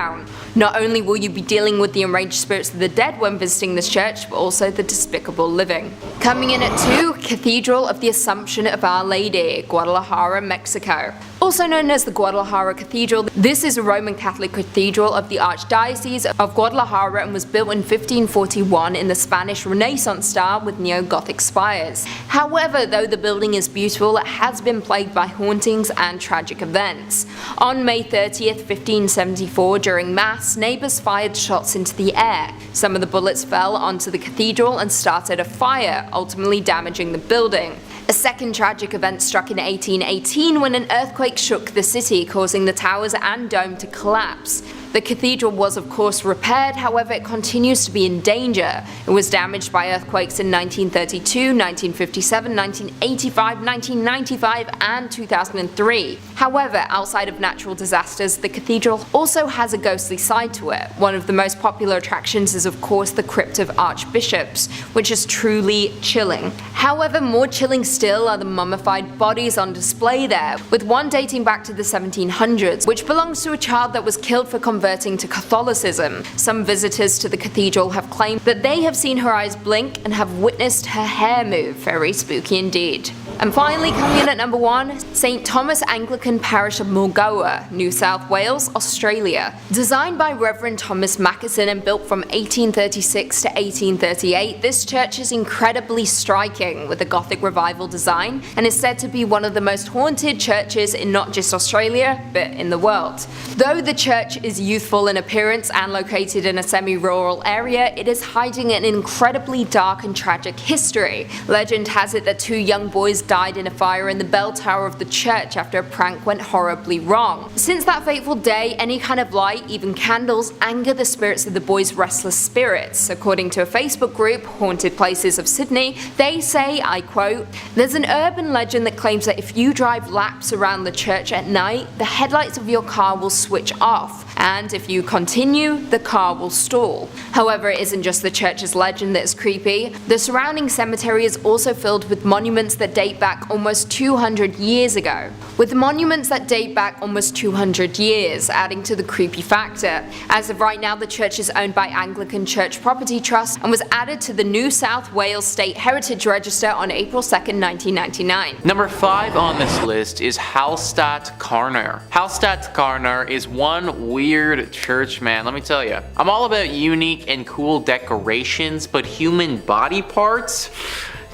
Not only will you be dealing with the enraged spirits of the dead when visiting this church, but also the despicable living. Coming in at 2, Cathedral of the Assumption of Our Lady, Guadalajara, Mexico. Also known as the Guadalajara Cathedral, this is a Roman Catholic cathedral of the Archdiocese of Guadalajara and was built in 1541 in the Spanish Renaissance style with neo-Gothic spires. However, though the building is beautiful, it has been plagued by hauntings and tragic events. On May 30th, 1574, during Mass, neighbours fired shots into the air. Some of the bullets fell onto the cathedral and started a fire, ultimately damaging the building. A second tragic event struck in 1818 when an earthquake shook the city, causing the towers and dome to collapse. The cathedral was of course repaired, however it continues to be in danger. It was damaged by earthquakes in 1932, 1957, 1985, 1995 and 2003. However, outside of natural disasters, the cathedral also has a ghostly side to it. One of the most popular attractions is of course the Crypt of Archbishops, which is truly chilling. However, more chilling still are the mummified bodies on display there, with one dating back to the 1700s, which belongs to a child that was killed for converting to Catholicism. Some visitors to the cathedral have claimed that they have seen her eyes blink and have witnessed her hair move. Very spooky indeed. And finally, coming in at number 1, St. Thomas Anglican Parish of Mulgoa, New South Wales, Australia. Designed by Reverend Thomas Mackison and built from 1836 to 1838, this church is incredibly striking with a Gothic revival design and is said to be one of the most haunted churches in not just Australia, but in the world. Though the church is youthful in appearance and located in a semi-rural area, it is hiding an incredibly dark and tragic history. Legend has it that 2 young boys died in a fire in the bell tower of the church after a prank went horribly wrong. Since that fateful day, any kind of light, even candles, anger the spirits of the boys' restless spirits. According to a Facebook group, Haunted Places of Sydney, they say, I quote, "There's an urban legend that claims that if you drive laps around the church at night, the headlights of your car will switch off, and if you continue, the car will stall." However, it isn't just the church's legend that is creepy. The surrounding cemetery is also filled with monuments that date back almost 200 years ago. With monuments that date back almost 200 years, adding to the creepy factor. As of right now, the church is owned by Anglican Church Property Trust and was added to the New South Wales State Heritage Register on April 2nd, 1999. Number 5 on this list is Hallstatt Karner. Hallstatt Karner is one weird church, man, let me tell you. I'm all about unique and cool decorations, but human body parts?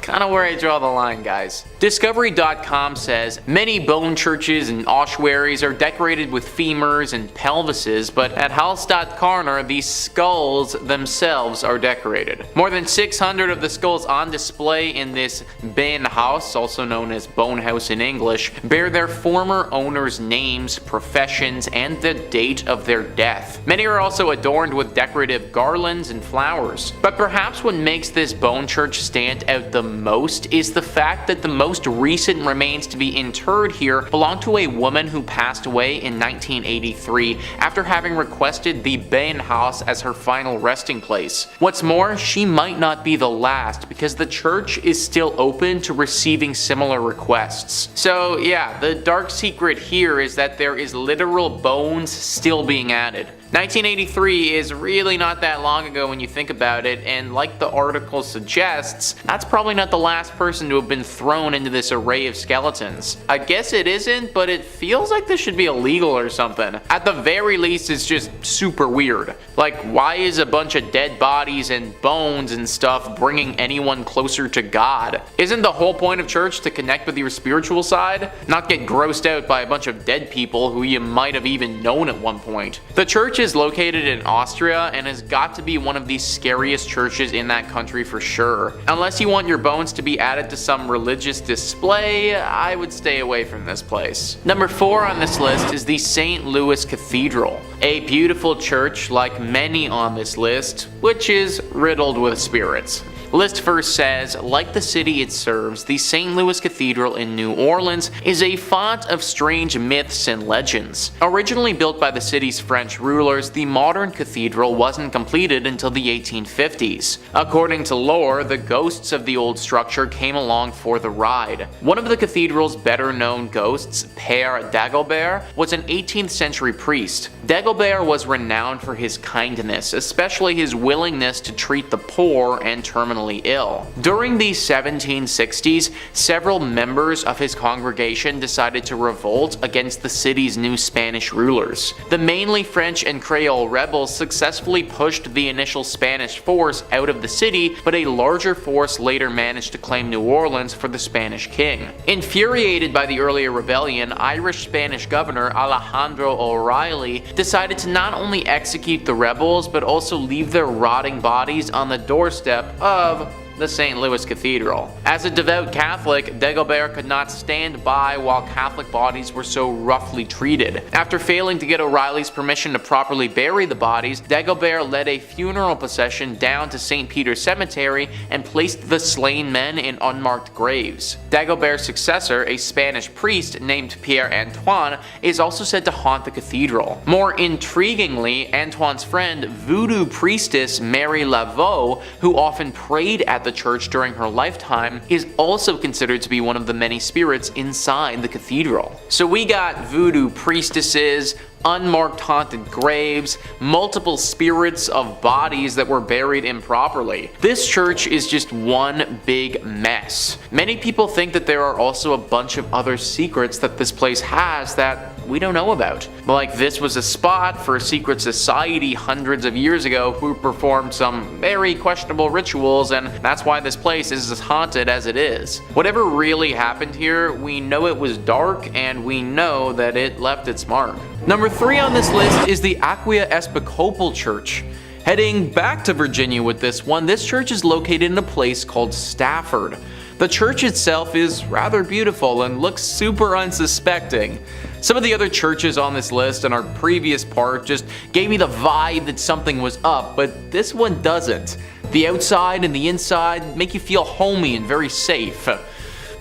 Kinda where I draw the line, guys. Discovery.com says, many bone churches and ossuaries are decorated with femurs and pelvises, but at Hallstatt Karner, the skulls themselves are decorated. More than 600 of the skulls on display in this Benhaus, also known as Bone House in English, bear their former owners' names, professions, and the date of their death. Many are also adorned with decorative garlands and flowers. But perhaps what makes this bone church stand out the most is the fact that the most recent remains to be interred here belong to a woman who passed away in 1983 after having requested the Benhaus as her final resting place. What's more, she might not be the last because the church is still open to receiving similar requests. So yeah, the dark secret here is that there is literal bones still being added. 1983 is really not that long ago when you think about it, and like the article suggests, that's probably not the last person to have been thrown into this array of skeletons. I guess it isn't, but it feels like this should be illegal or something. At the very least, it's just super weird. Like, why is a bunch of dead bodies and bones and stuff bringing anyone closer to God? Isn't the whole point of church to connect with your spiritual side? Not get grossed out by a bunch of dead people who you might have even known at one point. The church is located in Austria and has got to be one of the scariest churches in that country for sure. Unless you want your bones to be added to some religious display, I would stay away from this place. Number 4 on this list is the St. Louis Cathedral, a beautiful church like many on this list, which is riddled with spirits. List first says, like the city it serves, the St. Louis Cathedral in New Orleans is a font of strange myths and legends. Originally built by the city's French rulers, the modern cathedral wasn't completed until the 1850s. According to lore, the ghosts of the old structure came along for the ride. One of the cathedral's better known ghosts, Père Dagobert, was an 18th century priest. Dagobert was renowned for his kindness, especially his willingness to treat the poor and terminally terminally ill. During the 1760s, several members of his congregation decided to revolt against the city's new Spanish rulers. The mainly French and Creole rebels successfully pushed the initial Spanish force out of the city, but a larger force later managed to claim New Orleans for the Spanish king. Infuriated by the earlier rebellion, Irish-Spanish governor Alejandro O'Reilly decided to not only execute the rebels, but also leave their rotting bodies on the doorstep of the St. Louis Cathedral. As a devout Catholic, Dagobert could not stand by while Catholic bodies were so roughly treated. After failing to get O'Reilly's permission to properly bury the bodies, Dagobert led a funeral procession down to St. Peter's Cemetery and placed the slain men in unmarked graves. Dagobert's successor, a Spanish priest named Pierre Antoine, is also said to haunt the cathedral. More intriguingly, Antoine's friend, voodoo priestess Mary Laveau, who often prayed at the church during her lifetime, is also considered to be one of the many spirits inside the cathedral. So we got voodoo priestesses, unmarked haunted graves, multiple spirits of bodies that were buried improperly. This church is just one big mess. Many people think that there are also a bunch of other secrets that this place has that we don't know about. Like this was a spot for a secret society hundreds of years ago who performed some very questionable rituals, and that's why this place is as haunted as it is. Whatever really happened here, we know it was dark and we know that it left its mark. Number 3 on this list is the Aquia Episcopal Church. Heading back to Virginia with this one, this church is located in a place called Stafford. The church itself is rather beautiful and looks super unsuspecting. Some of the other churches on this list and our previous part just gave me the vibe that something was up, but this one doesn't. The outside and the inside make you feel homey and very safe.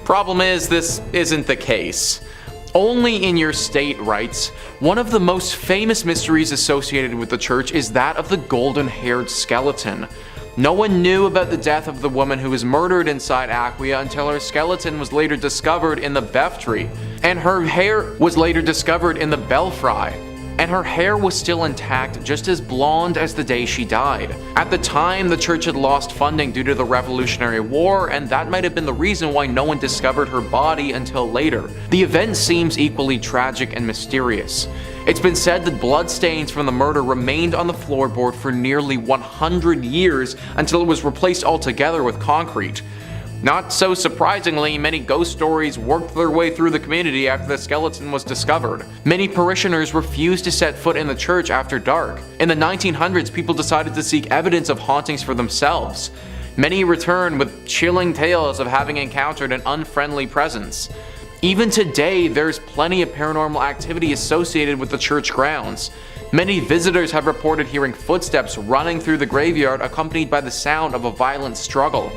Problem is, this isn't the case. Only in your state writes, one of the most famous mysteries associated with the church is that of the golden-haired skeleton. No one knew about the death of the woman who was murdered inside Aquia until her skeleton was later discovered in the Beftrey, and her hair was later discovered in the Belfry, and her hair was still intact, just as blonde as the day she died. At the time, the church had lost funding due to the Revolutionary War, and that might have been the reason why no one discovered her body until later. The event seems equally tragic and mysterious. It's been said that bloodstains from the murder remained on the floorboard for nearly 100 years until it was replaced altogether with concrete. Not so surprisingly, many ghost stories worked their way through the community after the skeleton was discovered. Many parishioners refused to set foot in the church after dark. In the 1900s, people decided to seek evidence of hauntings for themselves. Many returned with chilling tales of having encountered an unfriendly presence. Even today, there's plenty of paranormal activity associated with the church grounds. Many visitors have reported hearing footsteps running through the graveyard accompanied by the sound of a violent struggle.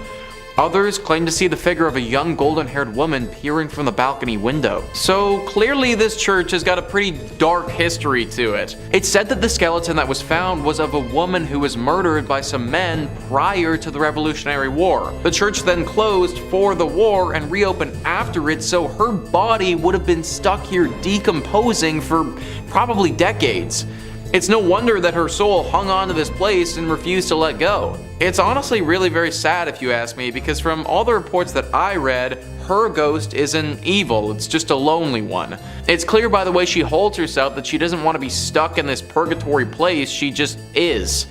Others claim to see the figure of a young golden-haired woman peering from the balcony window. So clearly this church has got a pretty dark history to it. It's said that the skeleton that was found was of a woman who was murdered by some men prior to the Revolutionary War. The church then closed for the war and reopened after it, so her body would have been stuck here decomposing for probably decades. It's no wonder that her soul hung on to this place and refused to let go. It's honestly really very sad if you ask me, because from all the reports that I read, her ghost isn't evil, it's just a lonely one. It's clear by the way she holds herself that she doesn't want to be stuck in this purgatory place, she just is.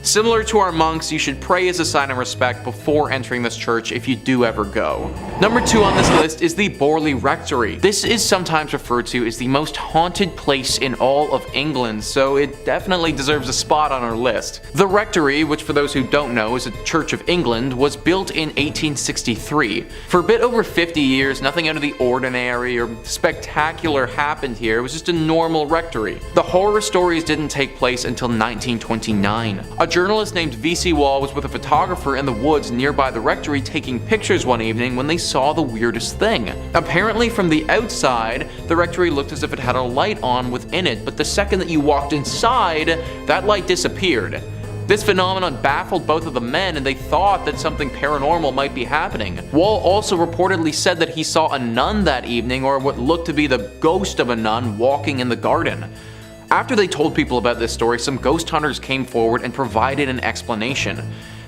Similar to our monks, you should pray as a sign of respect before entering this church if you do ever go. Number 2 on this list is the Borley Rectory. This is sometimes referred to as the most haunted place in all of England, so it definitely deserves a spot on our list. The Rectory, which for those who don't know is a Church of England, was built in 1863. For a bit over 50 years, nothing out of the ordinary or spectacular happened here. It was just a normal rectory. The horror stories didn't take place until 1929. A journalist named V.C. Wall was with a photographer in the woods nearby the rectory taking pictures one evening when they saw the weirdest thing. Apparently from the outside, the rectory looked as if it had a light on within it, but the second that you walked inside, that light disappeared. This phenomenon baffled both of the men, and they thought that something paranormal might be happening. Wall also reportedly said that he saw a nun that evening, or what looked to be the ghost of a nun, walking in the garden. After they told people about this story, some ghost hunters came forward and provided an explanation.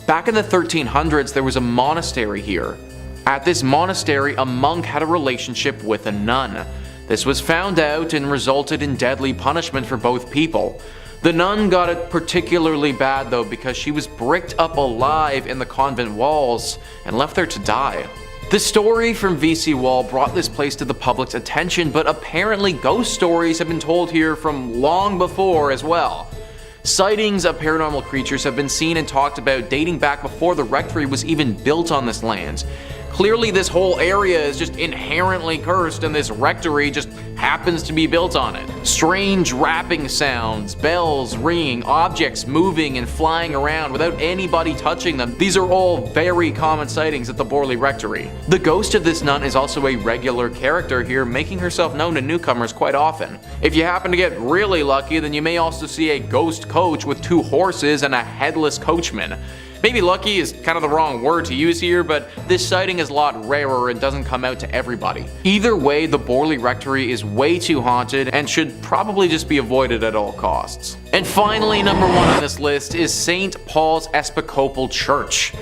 Back in the 1300s, there was a monastery here. At this monastery, a monk had a relationship with a nun. This was found out and resulted in deadly punishment for both people. The nun got it particularly bad though, because she was bricked up alive in the convent walls and left there to die. The story from VC Wall brought this place to the public's attention, but apparently ghost stories have been told here from long before as well. Sightings of paranormal creatures have been seen and talked about dating back before the rectory was even built on this land. Clearly this whole area is just inherently cursed and this rectory just happens to be built on it. Strange rapping sounds, bells ringing, objects moving and flying around without anybody touching them. These are all very common sightings at the Borley Rectory. The ghost of this nun is also a regular character here, making herself known to newcomers quite often. If you happen to get really lucky, then you may also see a ghost coach with 2 horses and a headless coachman. Maybe lucky is kind of the wrong word to use here, but this sighting is a lot rarer and doesn't come out to everybody. Either way, the Borley Rectory is way too haunted and should probably just be avoided at all costs. And finally, number 1 on this list is St. Paul's Episcopal Church.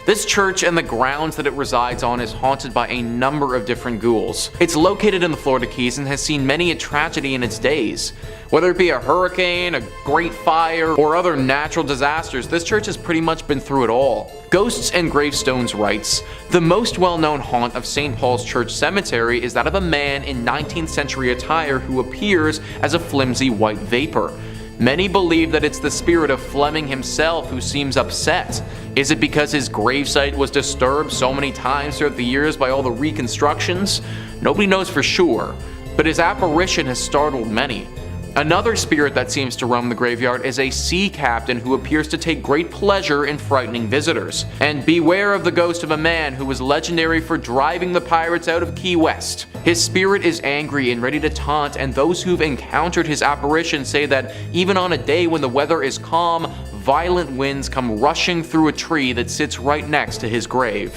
This church and the grounds that it resides on is haunted by a number of different ghouls. It's located in the Florida Keys and has seen many a tragedy in its days. Whether it be a hurricane, a great fire, or other natural disasters, this church has pretty much been through it all. Ghosts and Gravestones writes, "The most well-known haunt of St. Paul's Church Cemetery is that of a man in 19th century attire who appears as a flimsy white vapor. Many believe that it's the spirit of Fleming himself who seems upset. Is it because his gravesite was disturbed so many times throughout the years by all the reconstructions? Nobody knows for sure, but his apparition has startled many. Another spirit that seems to roam the graveyard is a sea captain who appears to take great pleasure in frightening visitors. And beware of the ghost of a man who was legendary for driving the pirates out of Key West. His spirit is angry and ready to taunt, and those who've encountered his apparition say that even on a day when the weather is calm, violent winds come rushing through a tree that sits right next to his grave."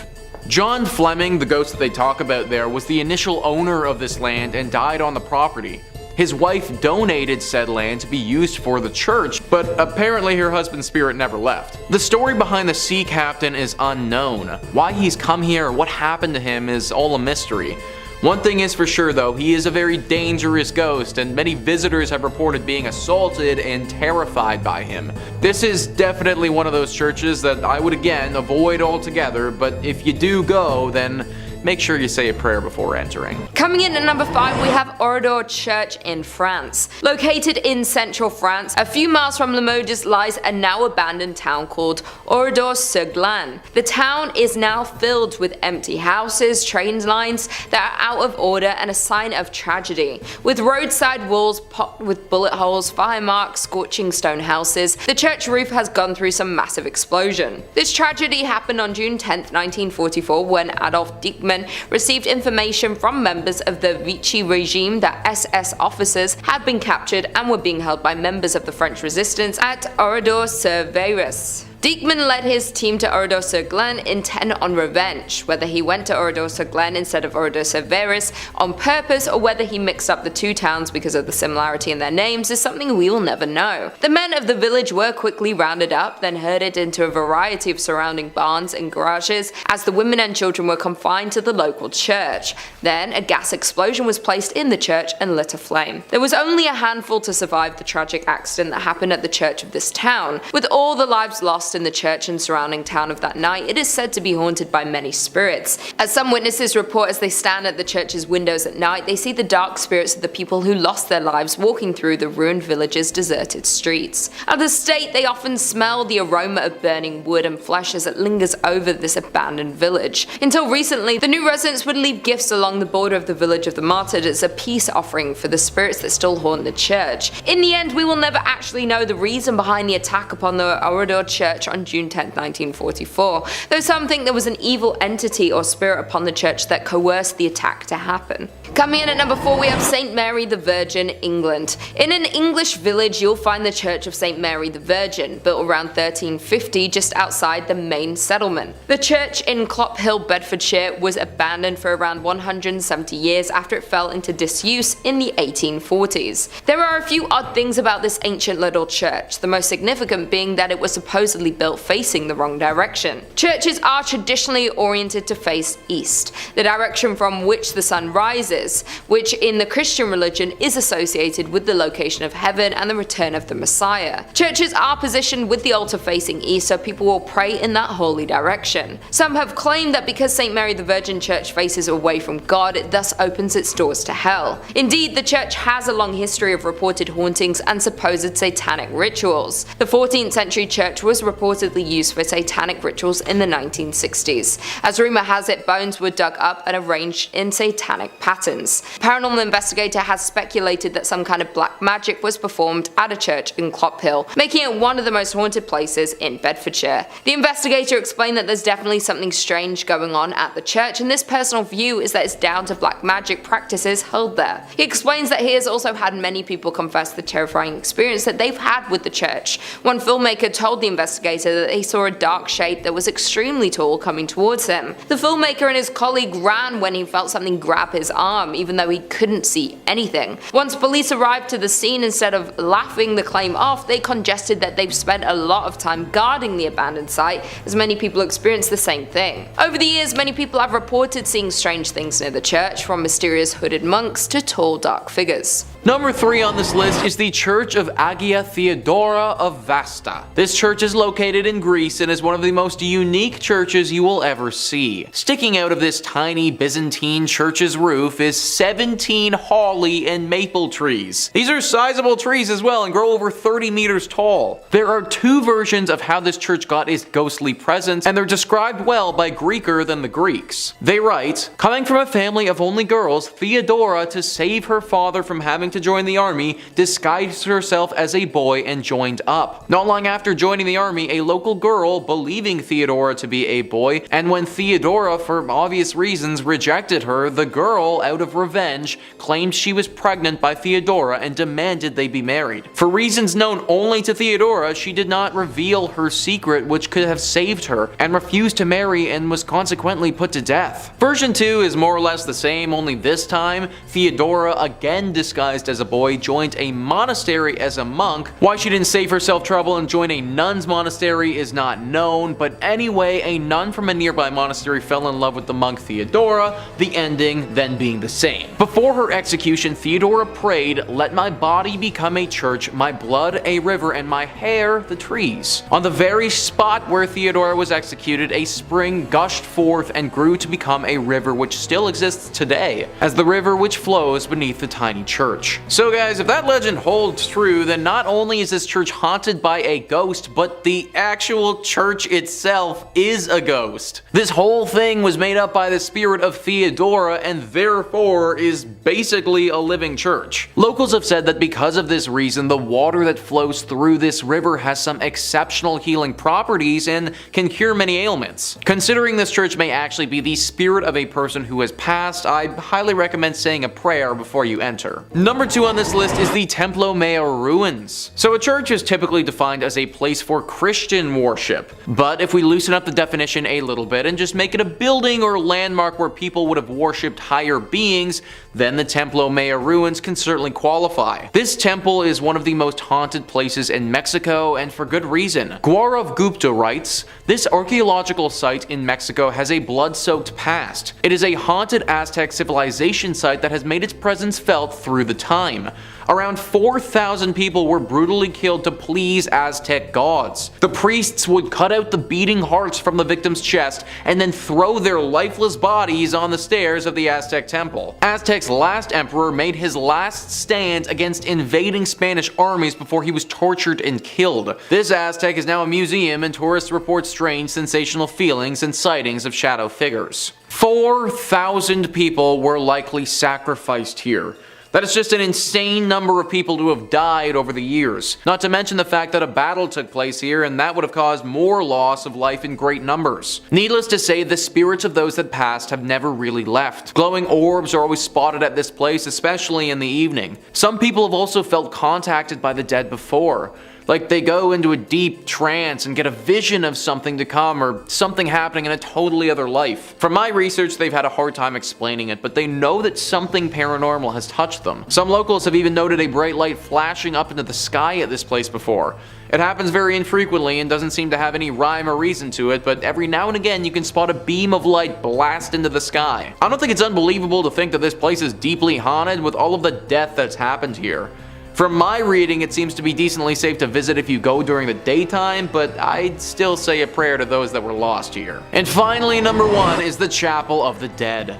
John Fleming, the ghost that they talk about there, was the initial owner of this land and died on the property. His wife donated said land to be used for the church, but apparently her husband's spirit never left. The story behind the sea captain is unknown. Why he's come here or what happened to him is all a mystery. One thing is for sure though, he is a very dangerous ghost, and many visitors have reported being assaulted and terrified by him. This is definitely one of those churches that I would again avoid altogether, but if you do go, then make sure you say a prayer before entering. Coming in at number 5, we have Oradour Church in France. Located in central France, a few miles from Limoges lies a now abandoned town called Oradour-sur-Glane. The town is now filled with empty houses, train lines that are out of order, and a sign of tragedy. With roadside walls pocked with bullet holes, fire marks, scorching stone houses, the church roof has gone through some massive explosion. This tragedy happened on June 10, 1944, when Adolf Diekmann received information from members of the Vichy regime that SS officers had been captured and were being held by members of the French resistance at Oradour-sur-Varès. Diekmann led his team to Oradour-sur-Glane intent on revenge. Whether he went to Oradour-sur-Glane instead of Oradour-sur-Varès on purpose, or whether he mixed up the two towns because of the similarity in their names, is something we will never know. The men of the village were quickly rounded up, then herded into a variety of surrounding barns and garages, as the women and children were confined to the local church. Then a gas explosion was placed in the church and lit aflame. There was only a handful to survive the tragic accident that happened at the church of this town. With all the lives lost in the church and surrounding town of that night, it is said to be haunted by many spirits. As some witnesses report, as they stand at the church's windows at night, they see the dark spirits of the people who lost their lives walking through the ruined village's deserted streets. Others state they often smell the aroma of burning wood and flesh as it lingers over this abandoned village. Until recently, the new residents would leave gifts along the border of the village of the martyred as a peace offering for the spirits that still haunt the church. In the end, we will never actually know the reason behind the attack upon the Oradour Church on June 10, 1944, though some think there was an evil entity or spirit upon the church that coerced the attack to happen. Coming in at number 4, we have St. Mary the Virgin, England. In an English village, you'll find the Church of St. Mary the Virgin, built around 1350 just outside the main settlement. The church in Clophill, Bedfordshire was abandoned for around 170 years after it fell into disuse in the 1840s. There are a few odd things about this ancient little church, the most significant being that it was supposedly built facing the wrong direction. Churches are traditionally oriented to face east, the direction from which the sun rises, which in the Christian religion is associated with the location of heaven and the return of the Messiah. Churches are positioned with the altar facing east so people will pray in that holy direction. Some have claimed that because St. Mary the Virgin Church faces away from God, it thus opens its doors to hell. Indeed, the church has a long history of reported hauntings and supposed satanic rituals. The 14th century church was reportedly used for satanic rituals in the 1960s. As rumor has it, bones were dug up and arranged in satanic patterns. A paranormal investigator has speculated that some kind of black magic was performed at a church in Clophill, making it one of the most haunted places in Bedfordshire. The investigator explained that there's definitely something strange going on at the church, and this personal view is that it's down to black magic practices held there. He explains that he has also had many people confess the terrifying experience that they've had with the church. One filmmaker told the investigator that he saw a dark shape that was extremely tall coming towards him. The filmmaker and his colleague ran when he felt something grab his arm, even though he couldn't see anything. Once police arrived to the scene, instead of laughing the claim off, they congested that they've spent a lot of time guarding the abandoned site, as many people experienced the same thing. Over the years, many people have reported seeing strange things near the church, from mysterious hooded monks to tall dark figures. Number 3 on this list is the Church of Agia Theodora of Vasta. This church is located in Greece and is one of the most unique churches you will ever see. Sticking out of this tiny Byzantine church's roof is 17 holly and maple trees. These are sizable trees as well and grow over 30 meters tall. There are 2 versions of how this church got its ghostly presence, and they're described well by Greeker than the Greeks. They write, "Coming from a family of only girls, Theodora, to save her father from having to join the army, disguised herself as a boy and joined up. Not long after joining the army, a local girl, believing Theodora to be a boy, and when Theodora, for obvious reasons, rejected her, the girl, out of revenge, claimed she was pregnant by Theodora and demanded they be married. For reasons known only to Theodora, she did not reveal her secret, which could have saved her, and refused to marry and was consequently put to death." Version 2 is more or less the same, only this time, Theodora, again disguised as a boy, joined a monastery as a monk. Why she didn't save herself trouble and join a nun's monastery is not known, but anyway, a nun from a nearby monastery fell in love with the monk Theodora, the ending then being the same. Before her execution, Theodora prayed, "Let my body become a church, my blood a river, and my hair the trees." On the very spot where Theodora was executed, a spring gushed forth and grew to become a river which still exists today, as the river which flows beneath the tiny church. So guys, if that legend holds true, then not only is this church haunted by a ghost, but the actual church itself is a ghost. This whole thing was made up by the spirit of Theodora and therefore is basically a living church. Locals have said that because of this reason, the water that flows through this river has some exceptional healing properties and can cure many ailments. Considering this church may actually be the spirit of a person who has passed, I highly recommend saying a prayer before you enter. Number 2 on this list is the Templo Mayor ruins. So a church is typically defined as a place for Christian worship, but if we loosen up the definition a little bit and just make it a building or landmark where people would have worshipped higher beings, then the Templo Mayor ruins can certainly qualify. This temple is one of the most haunted places in Mexico, and for good reason. Gaurav Gupta writes, "This archaeological site in Mexico has a blood-soaked past. It is a haunted Aztec civilization site that has made its presence felt through the time. Around 4,000 people were brutally killed to please Aztec gods. The priests would cut out the beating hearts from the victim's chest and then throw their lifeless bodies on the stairs of the Aztec temple. Aztec's last emperor made his last stand against invading Spanish armies before he was tortured and killed. This Aztec is now a museum, and tourists report strange, sensational feelings and sightings of shadow figures." 4,000 people were likely sacrificed here. That is just an insane number of people to have died over the years. Not to mention the fact that a battle took place here, and that would have caused more loss of life in great numbers. Needless to say, the spirits of those that passed have never really left. Glowing orbs are always spotted at this place, especially in the evening. Some people have also felt contacted by the dead before. Like they go into a deep trance and get a vision of something to come or something happening in a totally other life. From my research, they've had a hard time explaining it, but they know that something paranormal has touched them. Some locals have even noted a bright light flashing up into the sky at this place before. It happens very infrequently and doesn't seem to have any rhyme or reason to it, but every now and again you can spot a beam of light blast into the sky. I don't think it's unbelievable to think that this place is deeply haunted with all of the death that's happened here. From my reading, it seems to be decently safe to visit if you go during the daytime, but I'd still say a prayer to those that were lost here. And finally, number 1 is the Chapel of the Dead.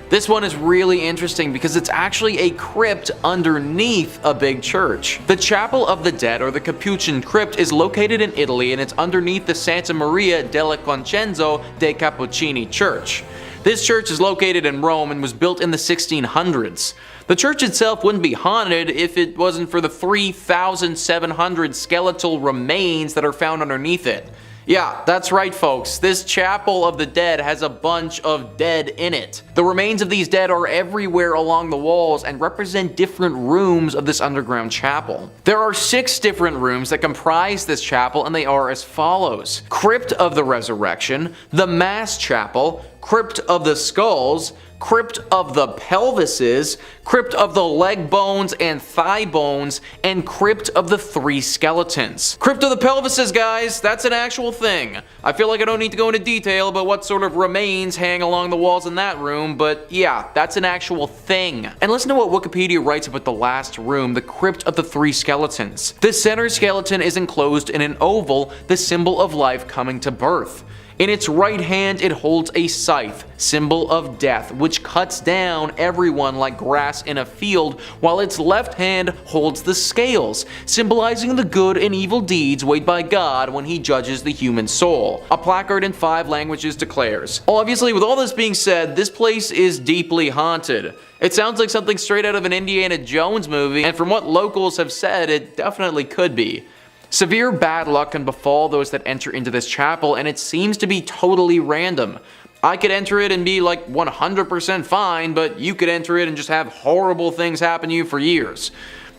This one is really interesting because it's actually a crypt underneath a big church. The Chapel of the Dead, or the Capuchin Crypt, is located in Italy and it's underneath the Santa Maria della Concenzo dei Cappuccini Church. This church is located in Rome and was built in the 1600s. The church itself wouldn't be haunted if it wasn't for the 3,700 skeletal remains that are found underneath it. Yeah, that's right folks, this Chapel of the Dead has a bunch of dead in it. The remains of these dead are everywhere along the walls and represent different rooms of this underground chapel. There are 6 different rooms that comprise this chapel, and they are as follows: Crypt of the Resurrection, the Mass Chapel, Crypt of the Skulls, Crypt of the Pelvises, Crypt of the Leg Bones and Thigh Bones, and Crypt of the 3 Skeletons. Crypt of the Pelvises, guys, that's an actual thing. I feel like I don't need to go into detail about what sort of remains hang along the walls in that room, but yeah, that's an actual thing. And listen to what Wikipedia writes about the last room, the Crypt of the 3 Skeletons. The center skeleton is enclosed in an oval, the symbol of life coming to birth. In its right hand it holds a scythe, symbol of death, which cuts down everyone like grass in a field, while its left hand holds the scales, symbolizing the good and evil deeds weighed by God when he judges the human soul. A placard in 5 languages declares. Obviously, with all this being said, this place is deeply haunted. It sounds like something straight out of an Indiana Jones movie, and from what locals have said, it definitely could be. Severe bad luck can befall those that enter into this chapel, and it seems to be totally random. I could enter it and be like 100% fine, but you could enter it and just have horrible things happen to you for years.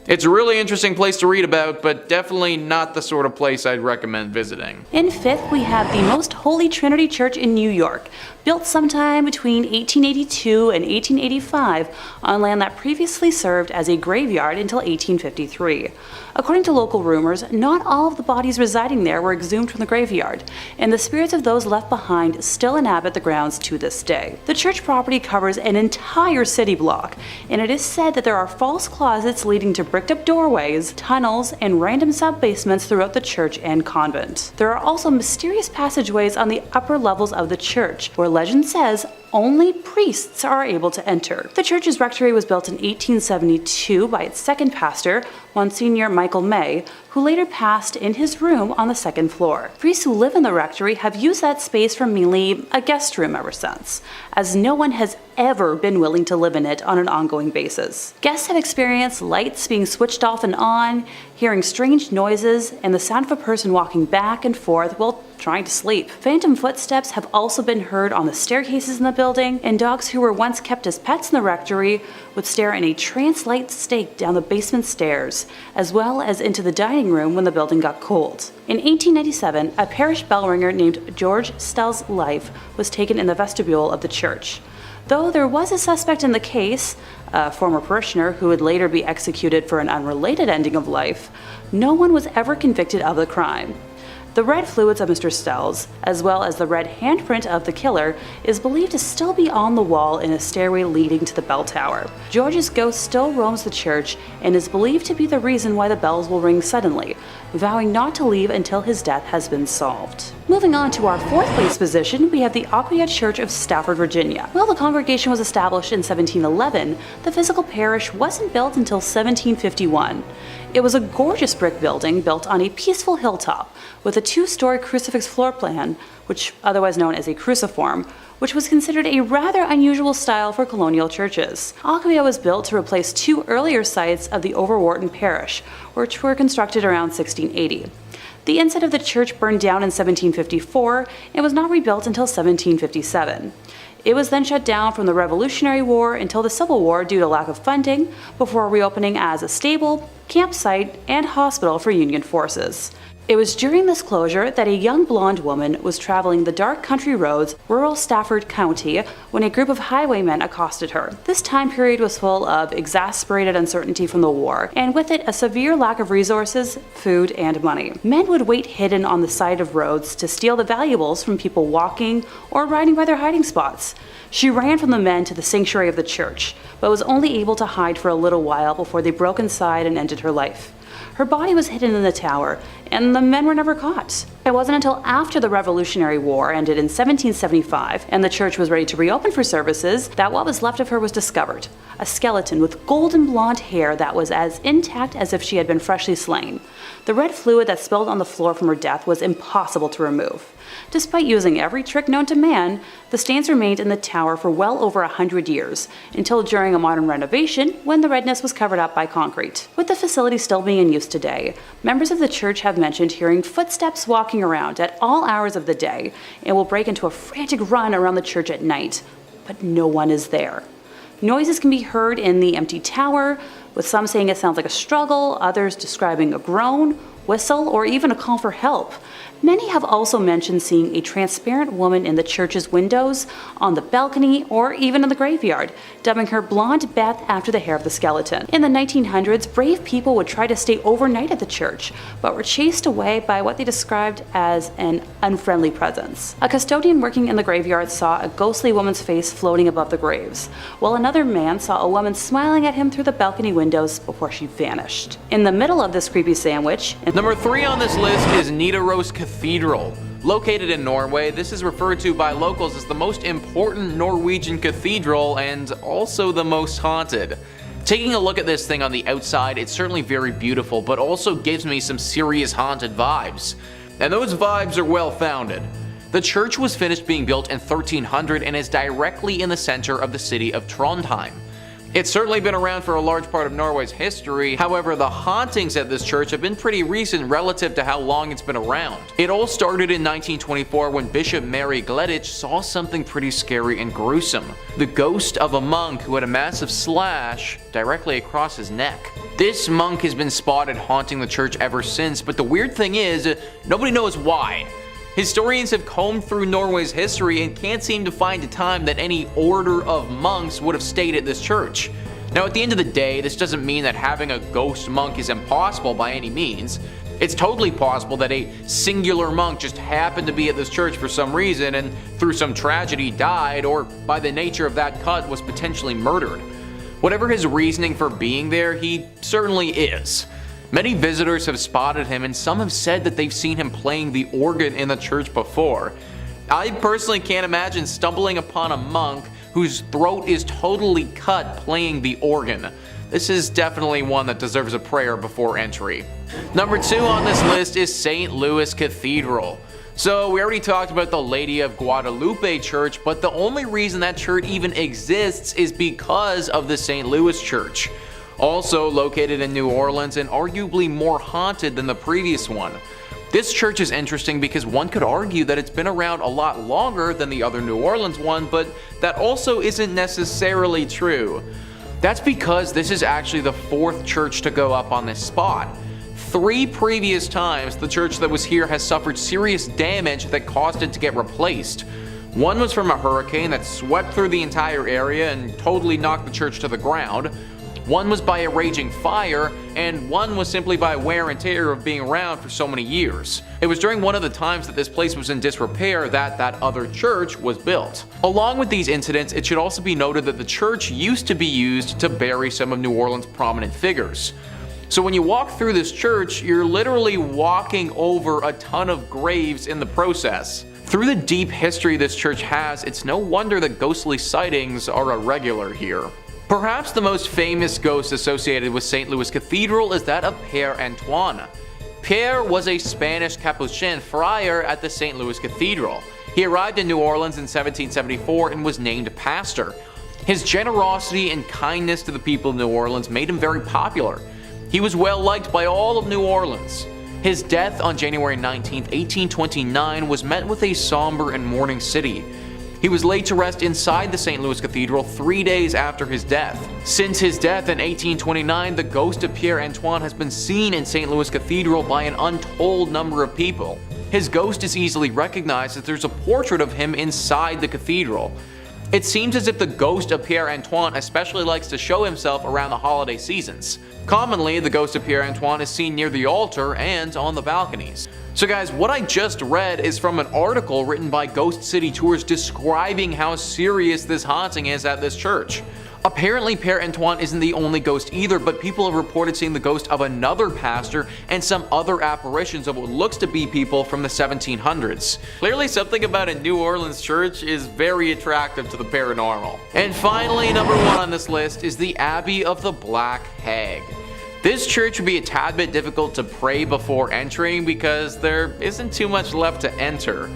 It's a really interesting place to read about, but definitely not the sort of place I'd recommend visiting. In 5th, we have the Most Holy Trinity Church in New York, built sometime between 1882 and 1885 on land that previously served as a graveyard until 1853. According to local rumors, not all of the bodies residing there were exhumed from the graveyard, and the spirits of those left behind still inhabit the grounds to this day. The church property covers an entire city block, and it is said that there are false closets leading to bricked-up doorways, tunnels, and random sub-basements throughout the church and convent. There are also mysterious passageways on the upper levels of the church, where legend says only priests are able to enter. The church's rectory was built in 1872 by its second pastor, Monsignor Michael May, who later passed in his room on the 2nd floor. Priests who live in the rectory have used that space for mainly a guest room ever since, as no one has ever been willing to live in it on an ongoing basis. Guests have experienced lights being switched off and on, hearing strange noises, and the sound of a person walking back and forth while trying to sleep. Phantom footsteps have also been heard on the staircases in the building, and dogs who were once kept as pets in the rectory would stare in a trance-like state down the basement stairs, as well as into the dining room when the building got cold. In 1897, a parish bell ringer named George Stell's life was taken in the vestibule of the church. Though there was a suspect in the case, a former parishioner who would later be executed for an unrelated ending of life, no one was ever convicted of the crime. The red fluids of Mr. Stell's, as well as the red handprint of the killer, is believed to still be on the wall in a stairway leading to the bell tower. George's ghost still roams the church and is believed to be the reason why the bells will ring suddenly, vowing not to leave until his death has been solved. Moving on to our 4th place position, we have the Aquia Church of Stafford, Virginia. While the congregation was established in 1711, the physical parish wasn't built until 1751. It was a gorgeous brick building built on a peaceful hilltop with a 2-story crucifix floor plan, which otherwise known as a cruciform, which was considered a rather unusual style for colonial churches. Aquia was built to replace 2 earlier sites of the Overwharton parish, which were constructed around 1680. The inside of the church burned down in 1754 and was not rebuilt until 1757. It was then shut down from the Revolutionary War until the Civil War due to lack of funding, before reopening as a stable, campsite, and hospital for Union forces. It was during this closure that a young blonde woman was traveling the dark country roads, rural Stafford County, when a group of highwaymen accosted her. This time period was full of exasperated uncertainty from the war, and with it a severe lack of resources, food, and money. Men would wait hidden on the side of roads to steal the valuables from people walking or riding by their hiding spots. She ran from the men to the sanctuary of the church, but was only able to hide for a little while before they broke inside and ended her life. Her body was hidden in the tower, and the men were never caught. It wasn't until after the Revolutionary War ended in 1775 and the church was ready to reopen for services that what was left of her was discovered. A skeleton with golden blonde hair that was as intact as if she had been freshly slain. The red fluid that spilled on the floor from her death was impossible to remove. Despite using every trick known to man, the stains remained in the tower for well over 100 years, until during a modern renovation when the redness was covered up by concrete. With the facility still being in use today, members of the church have mentioned hearing footsteps walking around at all hours of the day and will break into a frantic run around the church at night, but no one is there. Noises can be heard in the empty tower, with some saying it sounds like a struggle, others describing a groan, whistle, or even a call for help. Many have also mentioned seeing a transparent woman in the church's windows, on the balcony, or even in the graveyard, dubbing her Blonde Beth after the hair of the skeleton. In the 1900s, brave people would try to stay overnight at the church, but were chased away by what they described as an unfriendly presence. A custodian working in the graveyard saw a ghostly woman's face floating above the graves, while another man saw a woman smiling at him through the balcony windows before she vanished. In the middle of this creepy sandwich, Number 3 on this list is Nidaros Cathedral. Located in Norway, this is referred to by locals as the most important Norwegian cathedral and also the most haunted. Taking a look at this thing on the outside, it's certainly very beautiful, but also gives me some serious haunted vibes. And those vibes are well founded. The church was finished being built in 1300 and is directly in the center of the city of Trondheim. It's certainly been around for a large part of Norway's history, however the hauntings at this church have been pretty recent relative to how long it's been around. It all started in 1924 when Bishop Mary Gleditsch saw something pretty scary and gruesome. The ghost of a monk who had a massive slash directly across his neck. This monk has been spotted haunting the church ever since, but the weird thing is, nobody knows why. Historians have combed through Norway's history and can't seem to find a time that any order of monks would have stayed at this church. Now at the end of the day, this doesn't mean that having a ghost monk is impossible by any means. It's totally possible that a singular monk just happened to be at this church for some reason and through some tragedy died, or by the nature of that cut was potentially murdered. Whatever his reasoning for being there, he certainly is. Many visitors have spotted him and some have said that they've seen him playing the organ in the church before. I personally can't imagine stumbling upon a monk whose throat is totally cut playing the organ. This is definitely one that deserves a prayer before entry. Number 2 on this list is St. Louis Cathedral. So we already talked about the Lady of Guadalupe Church, but the only reason that church even exists is because of the St. Louis Church. Also located in New Orleans and arguably more haunted than the previous one. This church is interesting because one could argue that it's been around a lot longer than the other New Orleans one, but that also isn't necessarily true. That's because this is actually the 4th church to go up on this spot. 3 previous times the church that was here has suffered serious damage that caused it to get replaced. One was from a hurricane that swept through the entire area and totally knocked the church to the ground. One was by a raging fire, and one was simply by wear and tear of being around for so many years. It was during one of the times that this place was in disrepair that that other church was built. Along with these incidents, it should also be noted that the church used to be used to bury some of New Orleans' prominent figures. So when you walk through this church, you're literally walking over a ton of graves in the process. Through the deep history this church has, it's no wonder that ghostly sightings are a regular here. Perhaps the most famous ghost associated with St. Louis Cathedral is that of Père Antoine. Père was a Spanish Capuchin friar at the St. Louis Cathedral. He arrived in New Orleans in 1774 and was named pastor. His generosity and kindness to the people of New Orleans made him very popular. He was well liked by all of New Orleans. His death on January 19, 1829 was met with a somber and mourning city. He was laid to rest inside the St. Louis Cathedral 3 days after his death. Since his death in 1829, the ghost of Pierre Antoine has been seen in St. Louis Cathedral by an untold number of people. His ghost is easily recognized as there's a portrait of him inside the cathedral. It seems as if the ghost of Pierre Antoine especially likes to show himself around the holiday seasons. Commonly, the ghost of Pierre Antoine is seen near the altar and on the balconies. So guys, what I just read is from an article written by Ghost City Tours describing how serious this haunting is at this church. Apparently, Pierre Antoine isn't the only ghost either, but people have reported seeing the ghost of another pastor and some other apparitions of what looks to be people from the 1700s. Clearly, something about a New Orleans church is very attractive to the paranormal. And finally, number 1 on this list is the Abbey of the Black Hag. This church would be a tad bit difficult to pray before entering because there isn't too much left to enter.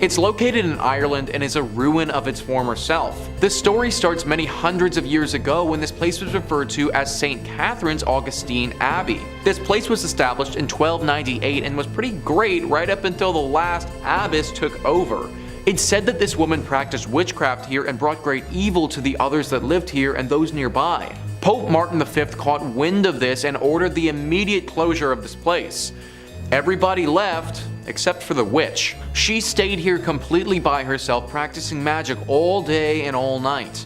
It's located in Ireland and is a ruin of its former self. The story starts many hundreds of years ago when this place was referred to as St. Catherine's Augustine Abbey. This place was established in 1298 and was pretty great right up until the last abbess took over. It's said that this woman practiced witchcraft here and brought great evil to the others that lived here and those nearby. Pope Martin V caught wind of this and ordered the immediate closure of this place. Everybody left, except for the witch. She stayed here completely by herself, practicing magic all day and all night.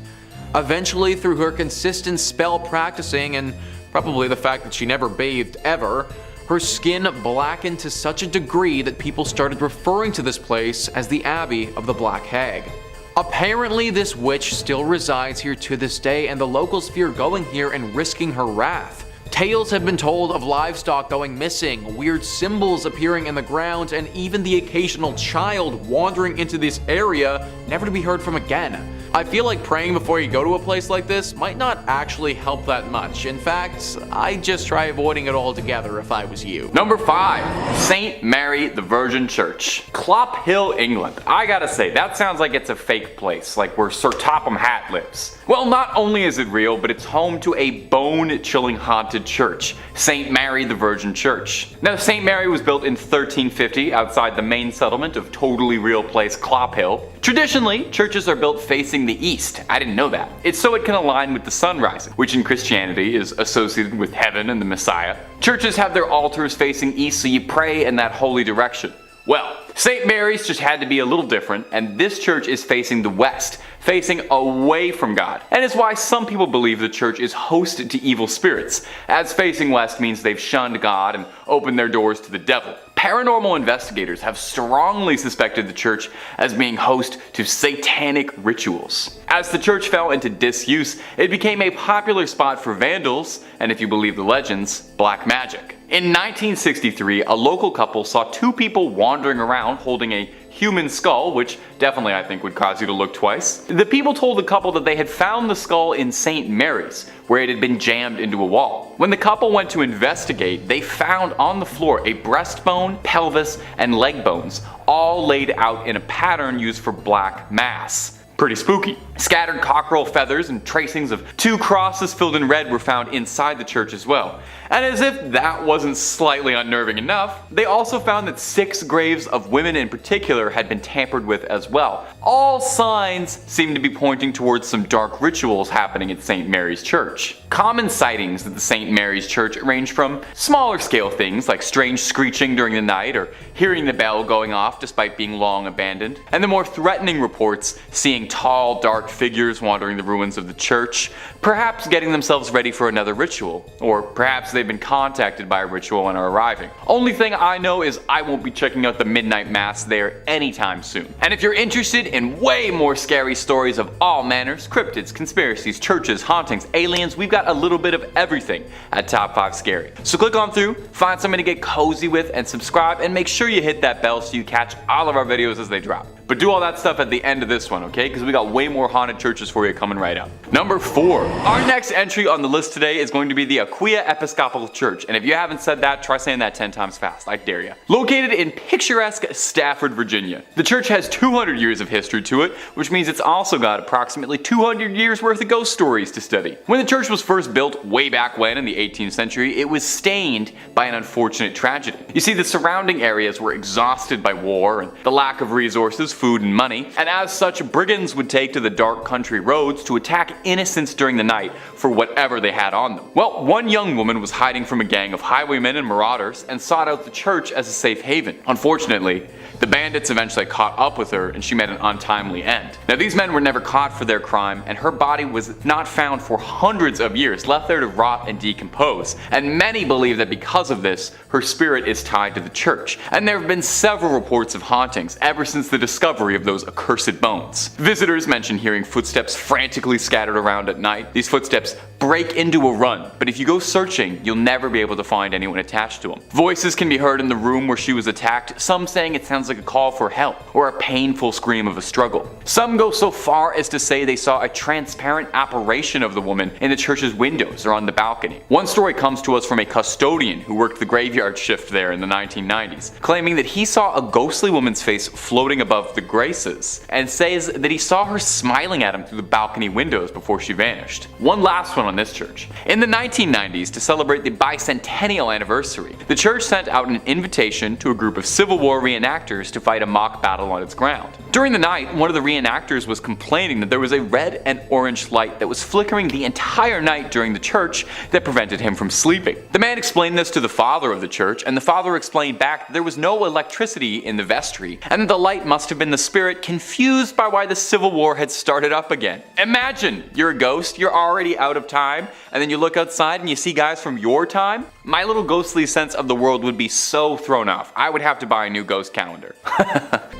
Eventually, through her consistent spell practicing and probably the fact that she never bathed ever, her skin blackened to such a degree that people started referring to this place as the Abbey of the Black Hag. Apparently, this witch still resides here to this day, and the locals fear going here and risking her wrath. Tales have been told of livestock going missing, weird symbols appearing in the ground, and even the occasional child wandering into this area never to be heard from again. I feel like praying before you go to a place like this might not actually help that much. In fact, I'd just try avoiding it altogether if I was you. Number 5. St. Mary the Virgin Church. Clop Hill, England. I gotta say, that sounds like it's a fake place, like where Sir Topham Hatt lives. Well, not only is it real, but it's home to a bone-chilling haunted church, St. Mary the Virgin Church. Now, St. Mary was built in 1350 outside the main settlement of totally real place Clop Hill. Traditionally, churches are built facing the east. I didn't know that. It's so it can align with the sun rising, which in Christianity is associated with heaven and the Messiah. Churches have their altars facing east, so you pray in that holy direction. Well, St. Mary's just had to be a little different, and this church is facing the west, facing away from God. And it's why some people believe the church is hosted to evil spirits, as facing west means they've shunned God and opened their doors to the devil. Paranormal investigators have strongly suspected the church as being host to satanic rituals. As the church fell into disuse, it became a popular spot for vandals, and if you believe the legends, black magic. In 1963, a local couple saw 2 people wandering around holding a human skull, which definitely I think would cause you to look twice. The people told the couple that they had found the skull in St. Mary's, where it had been jammed into a wall. When the couple went to investigate, they found on the floor a breastbone, pelvis, and leg bones, all laid out in a pattern used for black mass. Pretty spooky. Scattered cockerel feathers and tracings of 2 crosses filled in red were found inside the church as well. And as if that wasn't slightly unnerving enough, they also found that 6 graves of women in particular had been tampered with as well. All signs seem to be pointing towards some dark rituals happening at St. Mary's Church. Common sightings at the St. Mary's Church range from smaller scale things like strange screeching during the night or hearing the bell going off despite being long abandoned, and the more threatening reports seeing tall, dark figures wandering the ruins of the church, perhaps getting themselves ready for another ritual, or perhaps they've been contacted by a ritual and are arriving. Only thing I know is I won't be checking out the midnight mass there anytime soon. And if you're interested in way more scary stories of all manners, cryptids, conspiracies, churches, hauntings, aliens, we've got a little bit of everything at Top 5 Scary. So click on through, find something to get cozy with, and subscribe, and make sure you hit that bell so you catch all of our videos as they drop. But do all that stuff at the end of this one, okay? Because we got way more haunted churches for you coming right up. Number 4. Our next entry on the list today is going to be the Aquia Episcopal Church. And if you haven't said that, try saying that 10 times fast. I dare you. Located in picturesque Stafford, Virginia. The church has 200 years of history to it, which means it's also got approximately 200 years worth of ghost stories to study. When the church was first built way back when in the 18th century, it was stained by an unfortunate tragedy. You see, the surrounding areas were exhausted by war and the lack of resources food and money, and as such, brigands would take to the dark country roads to attack innocents during the night for whatever they had on them. Well, one young woman was hiding from a gang of highwaymen and marauders and sought out the church as a safe haven. Unfortunately, the bandits eventually caught up with her and she met an untimely end. Now, these men were never caught for their crime, and her body was not found for hundreds of years, left there to rot and decompose. And many believe that because of this, her spirit is tied to the church. And there have been several reports of hauntings ever since the discovery of those accursed bones. Visitors mention hearing footsteps frantically scattered around at night. These footsteps break into a run, but if you go searching, you'll never be able to find anyone attached to them. Voices can be heard in the room where she was attacked, some saying it sounds like a call for help or a painful scream of a struggle. Some go so far as to say they saw a transparent apparition of the woman in the church's windows or on the balcony. One story comes to us from a custodian who worked the graveyard shift there in the 1990s, claiming that he saw a ghostly woman's face floating above the graces, and says that he saw her smiling at him through the balcony windows before she vanished. One last one on this church. In the 1990s, to celebrate the bicentennial anniversary, the church sent out an invitation to a group of Civil War reenactors to fight a mock battle on its ground. During the night, one of the reenactors was complaining that there was a red and orange light that was flickering the entire night during the church that prevented him from sleeping. The man explained this to the father of the church, and the father explained back that there was no electricity in the vestry, and that the light must have been the spirit confused by why the Civil War had started up again. Imagine, you're a ghost, you're already out of time, and then you look outside and you see guys from your time? My little ghostly sense of the world would be so thrown off. I would have to buy a new ghost calendar.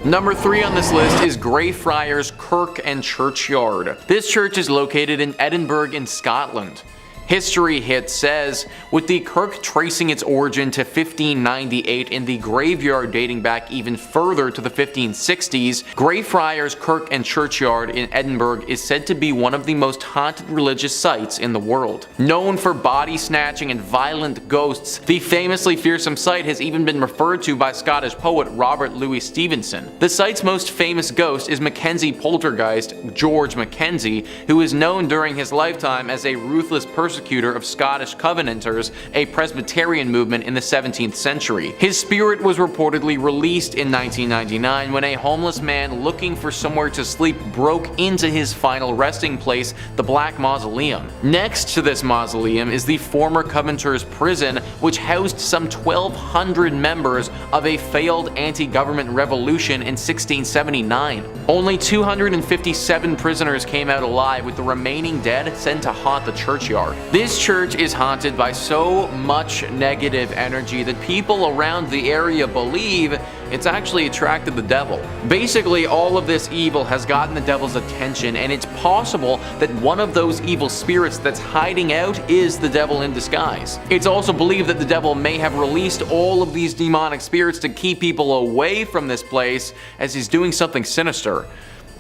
Number 3 on this list is Greyfriars Kirk and Churchyard. This church is located in Edinburgh in Scotland. History Hit says, with the kirk tracing its origin to 1598 and the graveyard dating back even further to the 1560s, Greyfriars Kirk and Churchyard in Edinburgh is said to be one of the most haunted religious sites in the world. Known for body snatching and violent ghosts, the famously fearsome site has even been referred to by Scottish poet Robert Louis Stevenson. The site's most famous ghost is Mackenzie poltergeist George Mackenzie, who is known during his lifetime as a ruthless persecutor of Scottish Covenanters, a Presbyterian movement in the 17th century. His spirit was reportedly released in 1999 when a homeless man looking for somewhere to sleep broke into his final resting place, the Black Mausoleum. Next to this mausoleum is the former Covenanters prison, which housed some 1,200 members of a failed anti-government revolution in 1679. Only 257 prisoners came out alive, with the remaining dead sent to haunt the churchyard. This church is haunted by so much negative energy that people around the area believe it's actually attracted the devil. Basically, all of this evil has gotten the devil's attention, and it's possible that one of those evil spirits that's hiding out is the devil in disguise. It's also believed that the devil may have released all of these demonic spirits to keep people away from this place, as he's doing something sinister.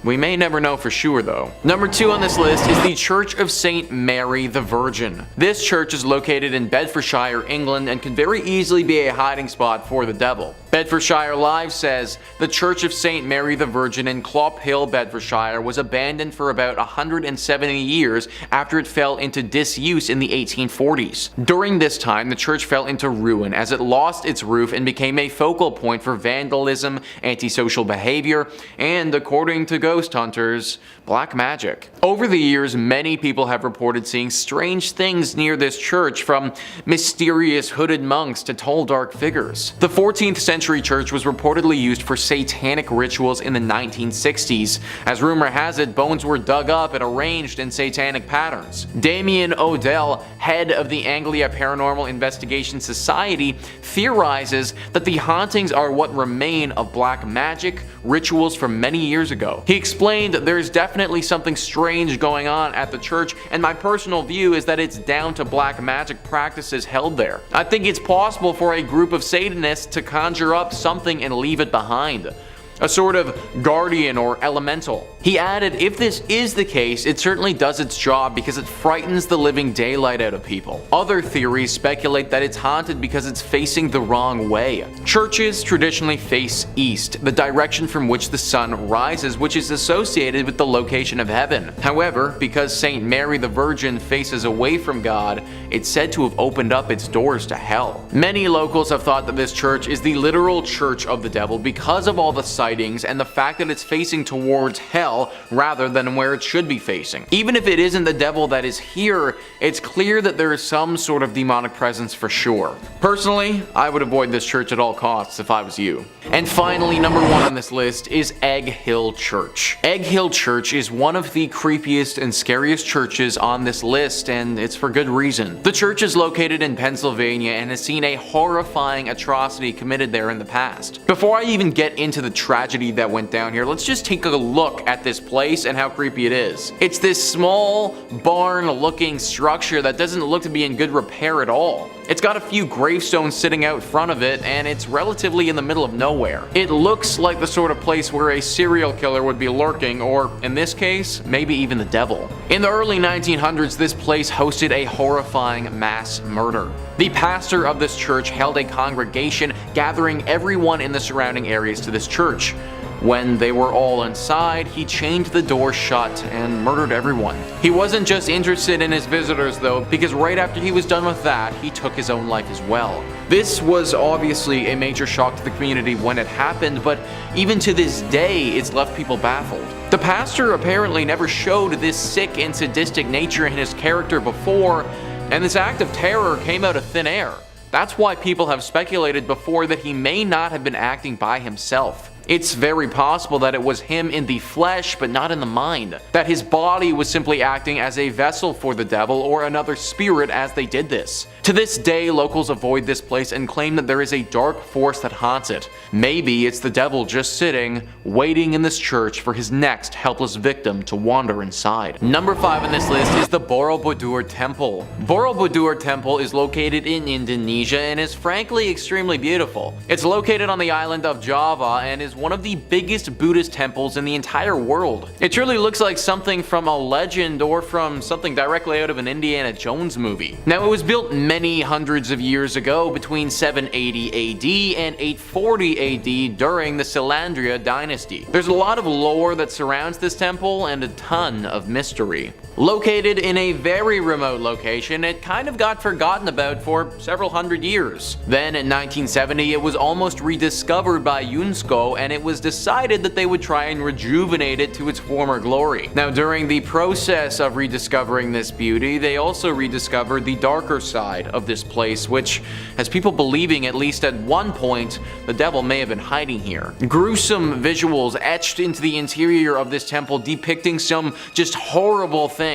We may never know for sure though. Number 2 on this list is the Church of St. Mary the Virgin. This church is located in Bedfordshire, England, and can very easily be a hiding spot for the devil. Bedfordshire Live says, the Church of St. Mary the Virgin in Clop Hill, Bedfordshire was abandoned for about 170 years after it fell into disuse in the 1840s. During this time, the church fell into ruin as it lost its roof and became a focal point for vandalism, antisocial behavior, and, according to ghost hunters, black magic. Over the years, many people have reported seeing strange things near this church, from mysterious hooded monks to tall dark figures. The 14th century church was reportedly used for satanic rituals in the 1960s. As rumor has it, bones were dug up and arranged in satanic patterns. Damien Odell, head of the Anglia Paranormal Investigation Society, theorizes that the hauntings are what remain of black magic rituals from many years ago. He explained, there's definitely something strange going on at the church, and my personal view is that it's down to black magic practices held there. I think it's possible for a group of Satanists to conjure up something and leave it behind. A sort of guardian or elemental. He added, if this is the case, it certainly does its job because it frightens the living daylight out of people. Other theories speculate that it's haunted because it's facing the wrong way. Churches traditionally face east, the direction from which the sun rises, which is associated with the location of heaven. However, because St. Mary the Virgin faces away from God, it's said to have opened up its doors to hell. Many locals have thought that this church is the literal church of the devil because of all the sightings sightings and the fact that it's facing towards hell rather than where it should be facing. Even if it isn't the devil that is here, it's clear that there is some sort of demonic presence for sure. Personally, I would avoid this church at all costs if I was you. And finally, number 1 on this list is Egg Hill Church. Egg Hill Church is one of the creepiest and scariest churches on this list, and it's for good reason. The church is located in Pennsylvania and has seen a horrifying atrocity committed there in the past. Before I even get into the tragedy that went down here, let's just take a look at this place and how creepy it is. It's this small barn-looking structure that doesn't look to be in good repair at all. It's got a few gravestones sitting out front of it, and it's relatively in the middle of nowhere. It looks like the sort of place where a serial killer would be lurking, or in this case, maybe even the devil. In the early 1900s, this place hosted a horrifying mass murder. The pastor of this church held a congregation, gathering everyone in the surrounding areas to this church. When they were all inside, he chained the door shut and murdered everyone. He wasn't just interested in his visitors though, because right after he was done with that, he took his own life as well. This was obviously a major shock to the community when it happened, but even to this day, it's left people baffled. The pastor apparently never showed this sick and sadistic nature in his character before, and this act of terror came out of thin air. That's why people have speculated before that he may not have been acting by himself. It's very possible that it was him in the flesh but not in the mind, that his body was simply acting as a vessel for the devil or another spirit as they did this. To this day, locals avoid this place and claim that there is a dark force that haunts it. Maybe it's the devil just sitting, waiting in this church for his next helpless victim to wander inside. Number 5 on this list is the Borobudur Temple. Borobudur Temple is located in Indonesia and is frankly extremely beautiful. It's located on the island of Java and is one of the biggest Buddhist temples in the entire world. It truly looks like something from a legend or from something directly out of an Indiana Jones movie. Now, it was built many hundreds of years ago between 780 AD and 840 AD during the Selandria dynasty. There's a lot of lore that surrounds this temple and a ton of mystery. Located in a very remote location, it kind of got forgotten about for several hundred years. Then in 1970, it was almost rediscovered by UNESCO, and it was decided that they would try and rejuvenate it to its former glory. Now, during the process of rediscovering this beauty, they also rediscovered the darker side of this place, which has people believing at least at one point the devil may have been hiding here. Gruesome visuals etched into the interior of this temple depicting some just horrible things.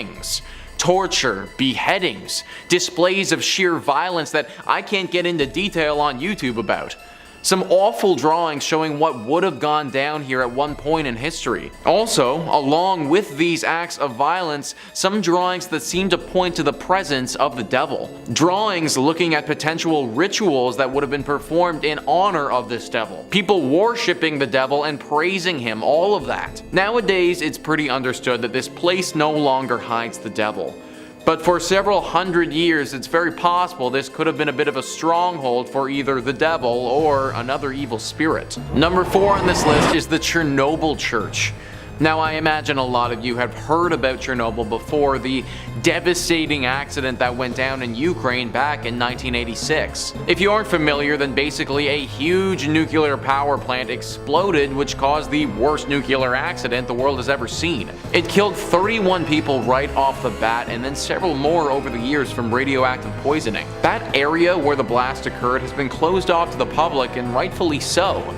Torture, beheadings, displays of sheer violence that I can't get into detail on YouTube about. Some awful drawings showing what would have gone down here at one point in history. Also, along with these acts of violence, some drawings that seem to point to the presence of the devil. Drawings looking at potential rituals that would have been performed in honor of this devil. People worshipping the devil and praising him, all of that. Nowadays, it's pretty understood that this place no longer hides the devil. But for several hundred years, it's very possible this could have been a bit of a stronghold for either the devil or another evil spirit. Number 4 on this list is the Chernobyl Church. Now, I imagine a lot of you have heard about Chernobyl before, the devastating accident that went down in Ukraine back in 1986. If you aren't familiar, then basically a huge nuclear power plant exploded, which caused the worst nuclear accident the world has ever seen. It killed 31 people right off the bat, and then several more over the years from radioactive poisoning. That area where the blast occurred has been closed off to the public, and rightfully so.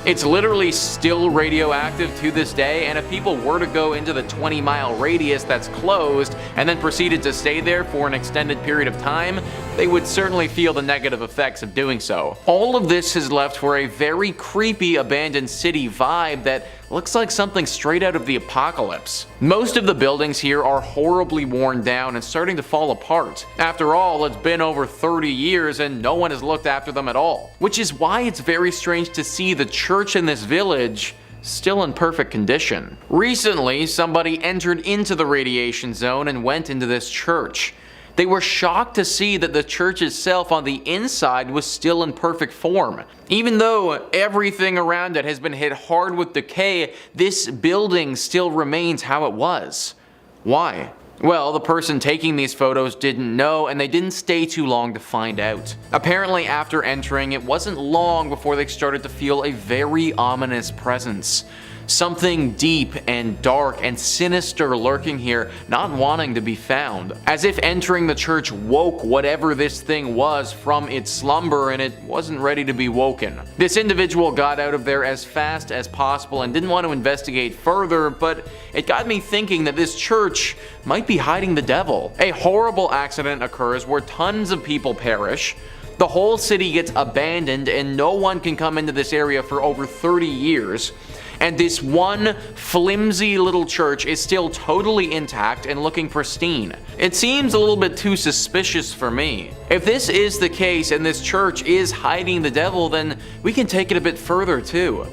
It's literally still radioactive to this day, and if people were to go into the 20-mile radius that's closed and then proceeded to stay there for an extended period of time, they would certainly feel the negative effects of doing so. All of this has left for a very creepy abandoned city vibe that looks like something straight out of the apocalypse. Most of the buildings here are horribly worn down and starting to fall apart. After all, it's been over 30 years and no one has looked after them at all. Which is why it's very strange to see the church in this village still in perfect condition. Recently, somebody entered into the radiation zone and went into this church. They were shocked to see that the church itself on the inside was still in perfect form. Even though everything around it has been hit hard with decay, this building still remains how it was. Why? Well, the person taking these photos didn't know, and they didn't stay too long to find out. Apparently, after entering, it wasn't long before they started to feel a very ominous presence. Something deep and dark and sinister lurking here, not wanting to be found. As if entering the church woke whatever this thing was from its slumber, and it wasn't ready to be woken. This individual got out of there as fast as possible and didn't want to investigate further, but it got me thinking that this church might be hiding the devil. A horrible accident occurs where tons of people perish. The whole city gets abandoned and no one can come into this area for over 30 years. And this one flimsy little church is still totally intact and looking pristine. It seems a little bit too suspicious for me. If this is the case and this church is hiding the devil, then we can take it a bit further too.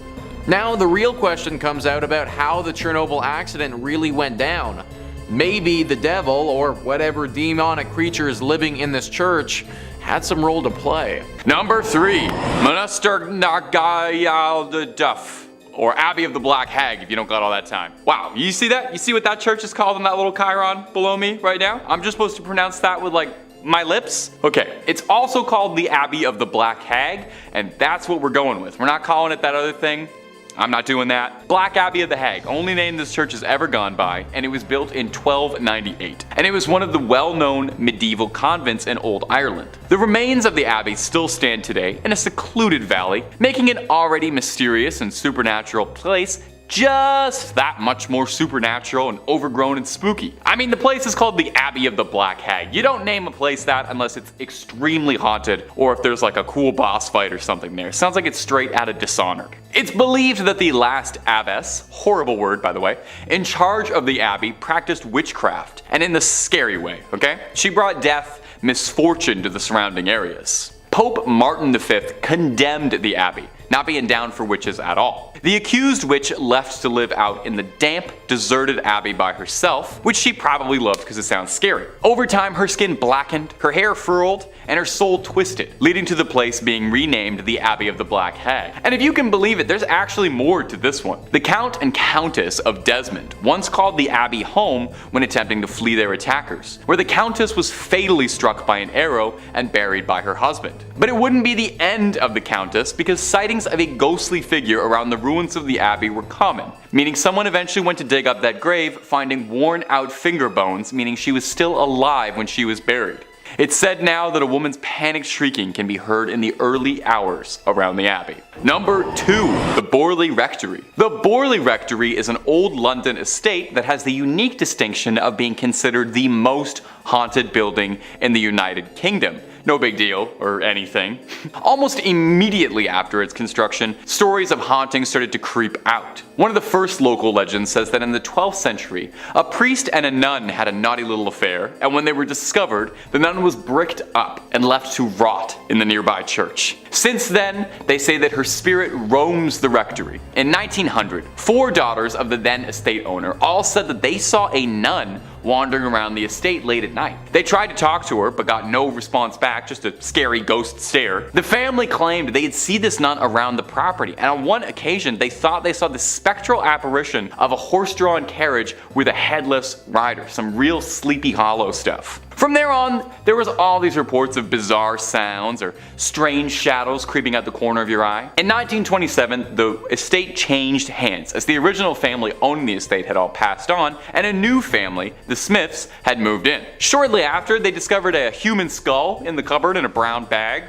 Now the real question comes out about how the Chernobyl accident really went down. Maybe the devil, or whatever demonic creatures living in this church, had some role to play. Number 3, Monaster Nagayal Duff. Or Abbey of the Black Hag, if you don't got all that time. Wow, you see that? You see what that church is called in that little chyron below me right now? I'm just supposed to pronounce that with my lips? Okay, it's also called the Abbey of the Black Hag, and that's what we're going with. We're not calling it that other thing. I'm not doing that. Black Abbey of the Hag, only name this church has ever gone by, and it was built in 1298. And it was one of the well-known medieval convents in Old Ireland. The remains of the abbey still stand today in a secluded valley, making it already mysterious and supernatural place just that much more supernatural and overgrown and spooky. I mean, the place is called the Abbey of the Black Hag. You don't name a place that unless it's extremely haunted or if there's like a cool boss fight or something there. Sounds like it's straight out of Dishonored. It's believed that the last abbess, horrible word by the way, in charge of the abbey practiced witchcraft, and in the scary way, okay? She brought death, misfortune to the surrounding areas. Pope Martin V condemned the abbey, not being down for witches at all. The accused witch left to live out in the damp, deserted abbey by herself, which she probably loved because it sounds scary. Over time, her skin blackened, her hair furled, and her soul twisted, leading to the place being renamed the Abbey of the Black Hag. And if you can believe it, there's actually more to this one. The Count and Countess of Desmond once called the abbey home when attempting to flee their attackers, where the Countess was fatally struck by an arrow and buried by her husband. But it wouldn't be the end of the Countess, because sightings of a ghostly figure around the ruins of the abbey were common, meaning someone eventually went to dig up that grave, finding worn out finger bones, meaning she was still alive when she was buried. It's said now that a woman's panicked shrieking can be heard in the early hours around the abbey. Number 2, the Borley Rectory. The Borley Rectory is an old London estate that has the unique distinction of being considered the most haunted building in the United Kingdom. No big deal, or anything. Almost immediately after its construction, stories of hauntings started to creep out. One of the first local legends says that in the 12th century, a priest and a nun had a naughty little affair, and when they were discovered, the nun was bricked up and left to rot in the nearby church. Since then, they say that her spirit roams the rectory. In 1900, 4 daughters of the then estate owner all said that they saw a nun wandering around the estate late at night. They tried to talk to her but got no response back, just a scary ghost stare. The family claimed they'd see this nun around the property, and on one occasion they thought they saw the spectral apparition of a horse-drawn carriage with a headless rider, some real Sleepy Hollow stuff. From there on, there was all these reports of bizarre sounds or strange shadows creeping out the corner of your eye. In 1927, the estate changed hands as the original family owning the estate had all passed on, and a new family, the Smiths, had moved in. Shortly after, they discovered a human skull in the cupboard in a brown bag.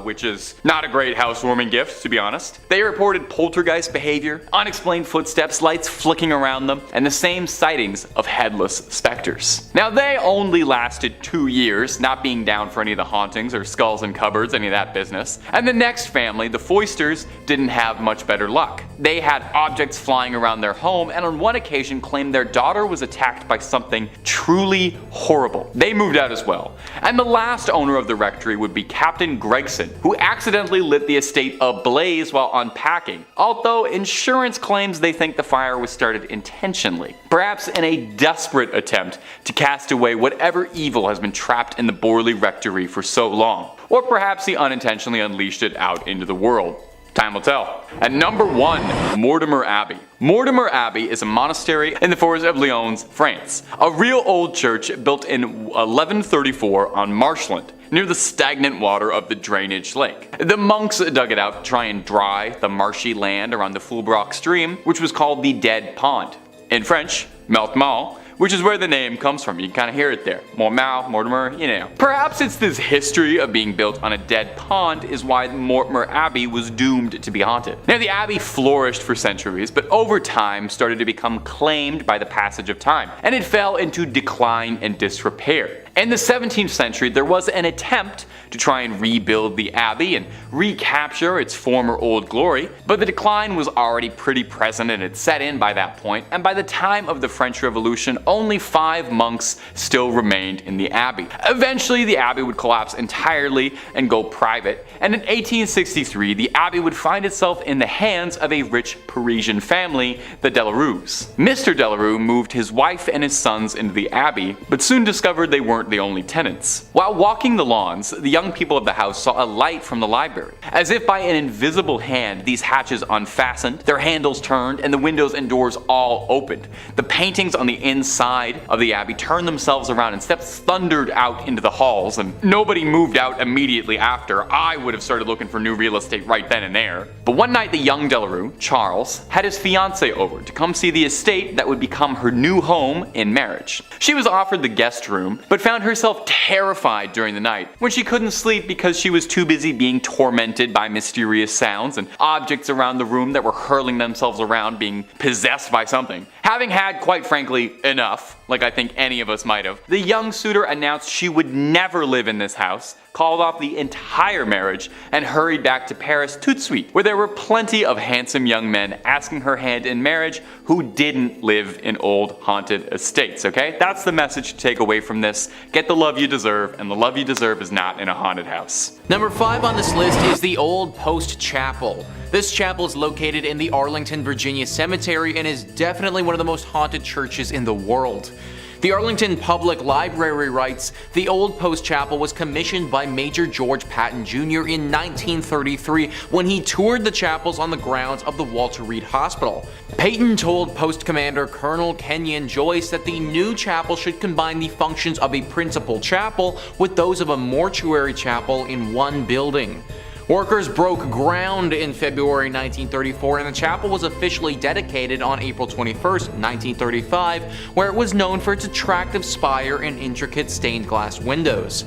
Which is not a great housewarming gift, to be honest. They reported poltergeist behavior, unexplained footsteps, lights flicking around them, and the same sightings of headless specters. Now, they only lasted 2 years, not being down for any of the hauntings or skulls in cupboards, any of that business. And the next family, the Foysters, didn't have much better luck. They had objects flying around their home, and on one occasion claimed their daughter was attacked by something truly horrible. They moved out as well. And the last owner of the rectory would be Captain Gregson, who accidentally lit the estate ablaze while unpacking, although insurance claims they think the fire was started intentionally, perhaps in a desperate attempt to cast away whatever evil has been trapped in the Borley Rectory for so long, or perhaps he unintentionally unleashed it out into the world. Time will tell. At number 1, Mortimer Abbey. Mortimer Abbey is a monastery in the forest of Lyons, France. A real old church built in 1134 on marshland, near the stagnant water of the drainage lake. The monks dug it out to try and dry the marshy land around the Fulbrock stream, which was called the Dead Pond. In French, Mortemont, which is where the name comes from. You can kind of hear it there. Mortimer, you know. Perhaps it's this history of being built on a dead pond is why Mortimer Abbey was doomed to be haunted. Now, the abbey flourished for centuries, but over time started to become claimed by the passage of time, and it fell into decline and disrepair. In the 17th century, there was an attempt to try and rebuild the abbey and recapture its former old glory, but the decline was already pretty present and had set in by that point, and by the time of the French Revolution, only 5 monks still remained in the abbey. Eventually, the abbey would collapse entirely and go private, and in 1863, the abbey would find itself in the hands of a rich Parisian family, the Delarues. Mr. Delarue moved his wife and his sons into the abbey, but soon discovered they weren't the only tenants. While walking the lawns, the young people of the house saw a light from the library. As if by an invisible hand, these hatches unfastened, their handles turned, and the windows and doors all opened. The paintings on the inside of the abbey turned themselves around and steps thundered out into the halls, and nobody moved out immediately after. I would have started looking for new real estate right then and there. But one night the young Delarue, Charles, had his fiancée over to come see the estate that would become her new home in marriage. She was offered the guest room, but found herself terrified during the night when she couldn't sleep because she was too busy being tormented by mysterious sounds and objects around the room that were hurling themselves around, being possessed by something. Having had, quite frankly, enough, like I think any of us might have, the young suitor announced she would never live in this house, called off the entire marriage, and hurried back to Paris tout de suite, where there were plenty of handsome young men asking her hand in marriage who didn't live in old haunted estates, okay? That's the message to take away from this. Get the love you deserve, and the love you deserve is not in a haunted house. Number 5 on this list is the Old Post Chapel. This chapel is located in the Arlington, Virginia cemetery and is definitely one of the most haunted churches in the world. The Arlington Public Library writes, the Old Post Chapel was commissioned by Major George Patton Jr. in 1933 when he toured the chapels on the grounds of the Walter Reed Hospital. Patton told Post Commander Colonel Kenyon Joyce that the new chapel should combine the functions of a principal chapel with those of a mortuary chapel in one building. Workers broke ground in February 1934 and the chapel was officially dedicated on April 21, 1935, where it was known for its attractive spire and intricate stained glass windows.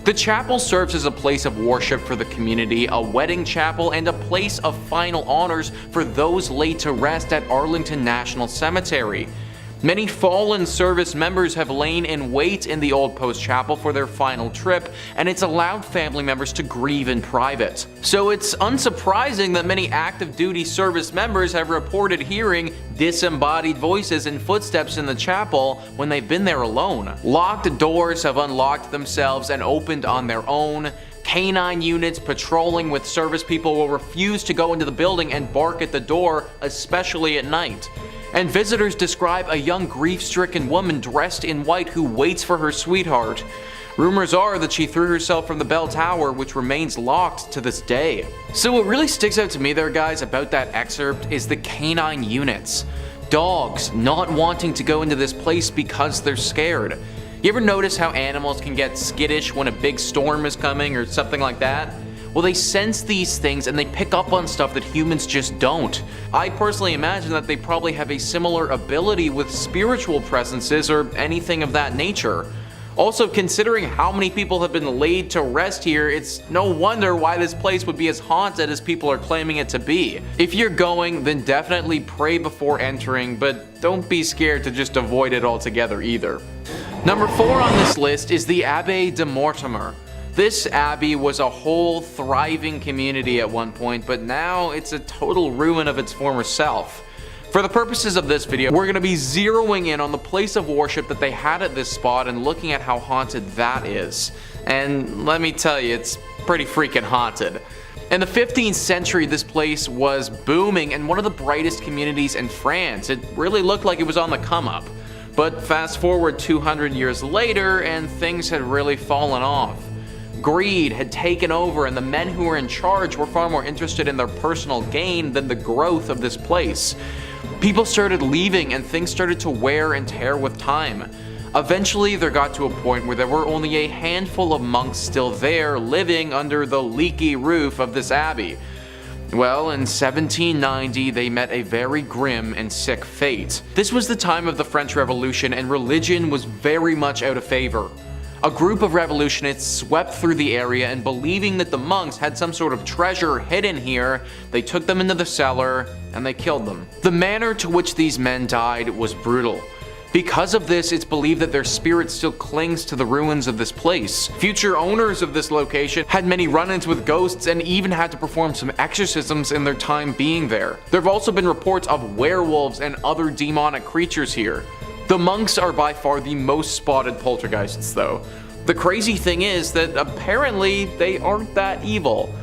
The chapel serves as a place of worship for the community, a wedding chapel, and a place of final honors for those laid to rest at Arlington National Cemetery. Many fallen service members have lain in wait in the Old Post Chapel for their final trip, and it's allowed family members to grieve in private. So it's unsurprising that many active duty service members have reported hearing disembodied voices and footsteps in the chapel when they've been there alone. Locked doors have unlocked themselves and opened on their own. Canine units patrolling with service people will refuse to go into the building and bark at the door, especially at night. And visitors describe a young grief-stricken woman dressed in white who waits for her sweetheart. Rumors are that she threw herself from the bell tower, which remains locked to this day. So what really sticks out to me there, guys, about that excerpt is the canine units. Dogs not wanting to go into this place because they're scared. You ever notice how animals can get skittish when a big storm is coming or something like that? Well, they sense these things and they pick up on stuff that humans just don't. I personally imagine that they probably have a similar ability with spiritual presences or anything of that nature. Also, considering how many people have been laid to rest here, it's no wonder why this place would be as haunted as people are claiming it to be. If you're going, then definitely pray before entering, but don't be scared to just avoid it altogether either. Number 4 on this list is the Abbaye de Mortimer. This abbey was a whole thriving community at one point, but now it's a total ruin of its former self. For the purposes of this video, we're going to be zeroing in on the place of worship that they had at this spot and looking at how haunted that is. And let me tell you, it's pretty freaking haunted. In the 15th century, this place was booming and one of the brightest communities in France. It really looked like it was on the come up. But fast forward 200 years later and things had really fallen off. Greed had taken over, and the men who were in charge were far more interested in their personal gain than the growth of this place. People started leaving and things started to wear and tear with time. Eventually, there got to a point where there were only a handful of monks still there, living under the leaky roof of this abbey. Well, in 1790, they met a very grim and sick fate. This was the time of the French Revolution, and religion was very much out of favor. A group of revolutionists swept through the area, and believing that the monks had some sort of treasure hidden here, they took them into the cellar and they killed them. The manner to which these men died was brutal. Because of this, it's believed that their spirit still clings to the ruins of this place. Future owners of this location had many run-ins with ghosts and even had to perform some exorcisms in their time being there. There have also been reports of werewolves and other demonic creatures here. The monks are by far the most spotted poltergeists though. The crazy thing is that apparently they aren't that evil.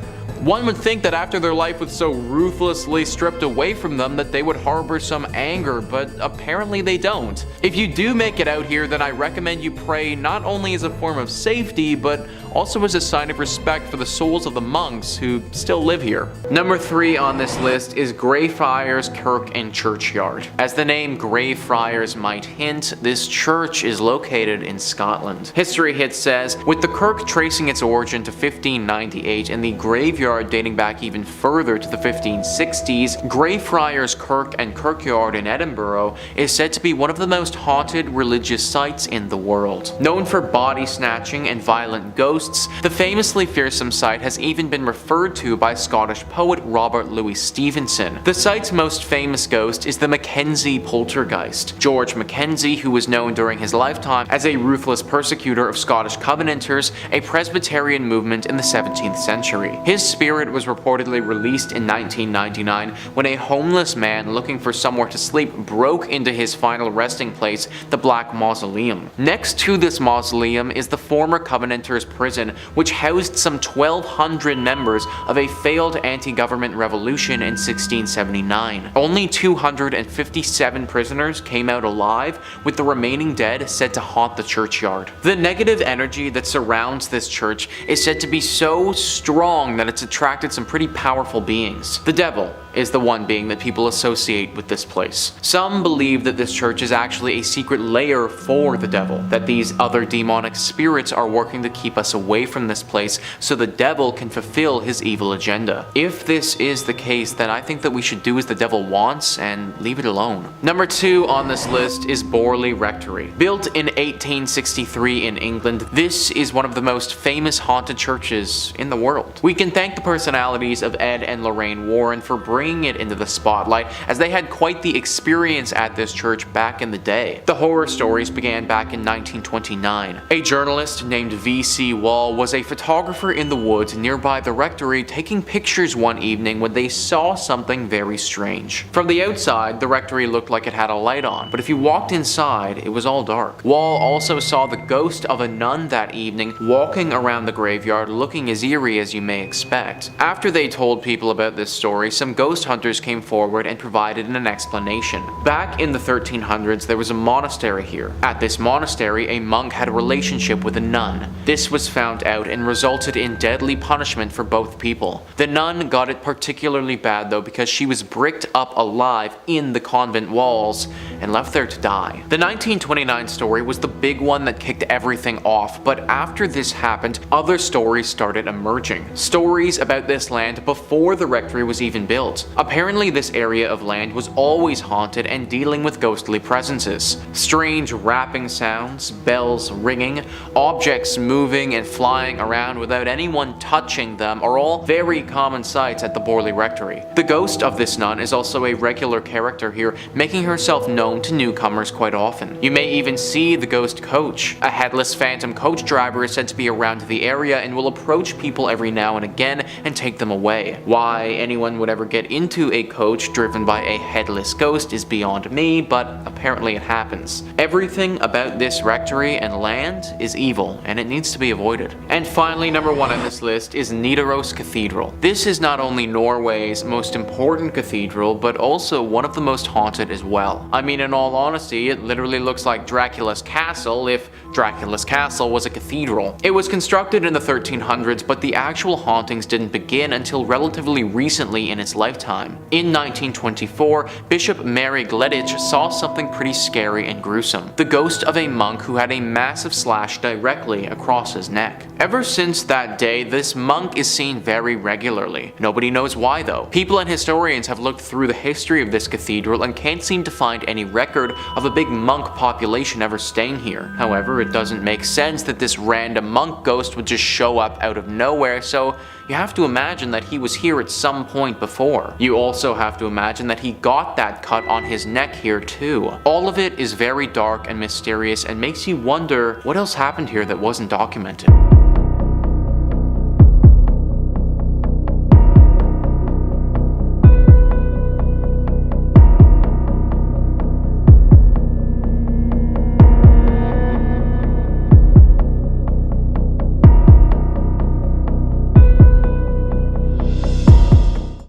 One would think that after their life was so ruthlessly stripped away from them that they would harbor some anger, but apparently they don't. If you do make it out here, then I recommend you pray not only as a form of safety, but also as a sign of respect for the souls of the monks who still live here. Number 3 on this list is Greyfriars Kirk and Churchyard. As the name Greyfriars might hint, this church is located in Scotland. History hit says, with the kirk tracing its origin to 1598 and the graveyard dating back even further to the 1560s, Greyfriars Kirk and Kirkyard in Edinburgh is said to be one of the most haunted religious sites in the world. Known for body snatching and violent ghosts, the famously fearsome site has even been referred to by Scottish poet Robert Louis Stevenson. The site's most famous ghost is the Mackenzie poltergeist. George Mackenzie, who was known during his lifetime as a ruthless persecutor of Scottish Covenanters, a Presbyterian movement in the 17th century. His spirit was reportedly released in 1999 when a homeless man looking for somewhere to sleep broke into his final resting place, the Black Mausoleum. Next to this mausoleum is the former Covenanters prison, which housed some 1,200 members of a failed anti-government revolution in 1679. Only 257 prisoners came out alive, with the remaining dead said to haunt the churchyard. The negative energy that surrounds this church is said to be so strong that it's attracted some pretty powerful beings. The devil is the one being that people associate with this place. Some believe that this church is actually a secret lair for the devil, that these other demonic spirits are working to keep us away from this place so the devil can fulfill his evil agenda. If this is the case, then I think that we should do as the devil wants and leave it alone. Number 2 on this list is Borley Rectory. Built in 1863 in England, this is one of the most famous haunted churches in the world. We can thank the personalities of Ed and Lorraine Warren for bringing it into the spotlight, as they had quite the experience at this church back in the day. The horror stories began back in 1929. A journalist named V.C. Wall was a photographer in the woods nearby the rectory taking pictures one evening when they saw something very strange. From the outside, the rectory looked like it had a light on, but if you walked inside, it was all dark. Wall also saw the ghost of a nun that evening walking around the graveyard looking as eerie as you may expect. After they told people about this story, some ghost hunters came forward and provided an explanation. Back in the 1300s, there was a monastery here. At this monastery, a monk had a relationship with a nun. This was found out and resulted in deadly punishment for both people. The nun got it particularly bad though, because she was bricked up alive in the convent walls and left there to die. The 1929 story was the big one that kicked everything off, but after this happened, other stories started emerging. Stories about this land before the rectory was even built. Apparently this area of land was always haunted and dealing with ghostly presences. Strange rapping sounds, bells ringing, objects moving and flying around without anyone touching them are all very common sights at the Borley Rectory. The ghost of this nun is also a regular character here, making herself known to newcomers quite often. You may even see the ghost coach. A headless phantom coach driver is said to be around the area and will approach people every now and again and take them away. Why anyone would ever get into a coach driven by a headless ghost is beyond me, but apparently it happens. Everything about this rectory and land is evil, and it needs to be avoided. And finally, number 1 on this list is Nidaros Cathedral. This is not only Norway's most important cathedral, but also one of the most haunted as well. I mean, mean, in all honesty, it literally looks like Dracula's castle if Dracula's castle was a cathedral. It was constructed in the 1300s, but the actual hauntings didn't begin until relatively recently in its lifetime. In 1924, Bishop Mary Gleditch saw something pretty scary and gruesome: the ghost of a monk who had a massive slash directly across his neck. Ever since that day, this monk is seen very regularly. Nobody knows why though. People and historians have looked through the history of this cathedral and can't seem to find any record of a big monk population ever staying here. However, it doesn't make sense that this random monk ghost would just show up out of nowhere, so you have to imagine that he was here at some point before. You also have to imagine that he got that cut on his neck here too. All of it is very dark and mysterious and makes you wonder what else happened here that wasn't documented.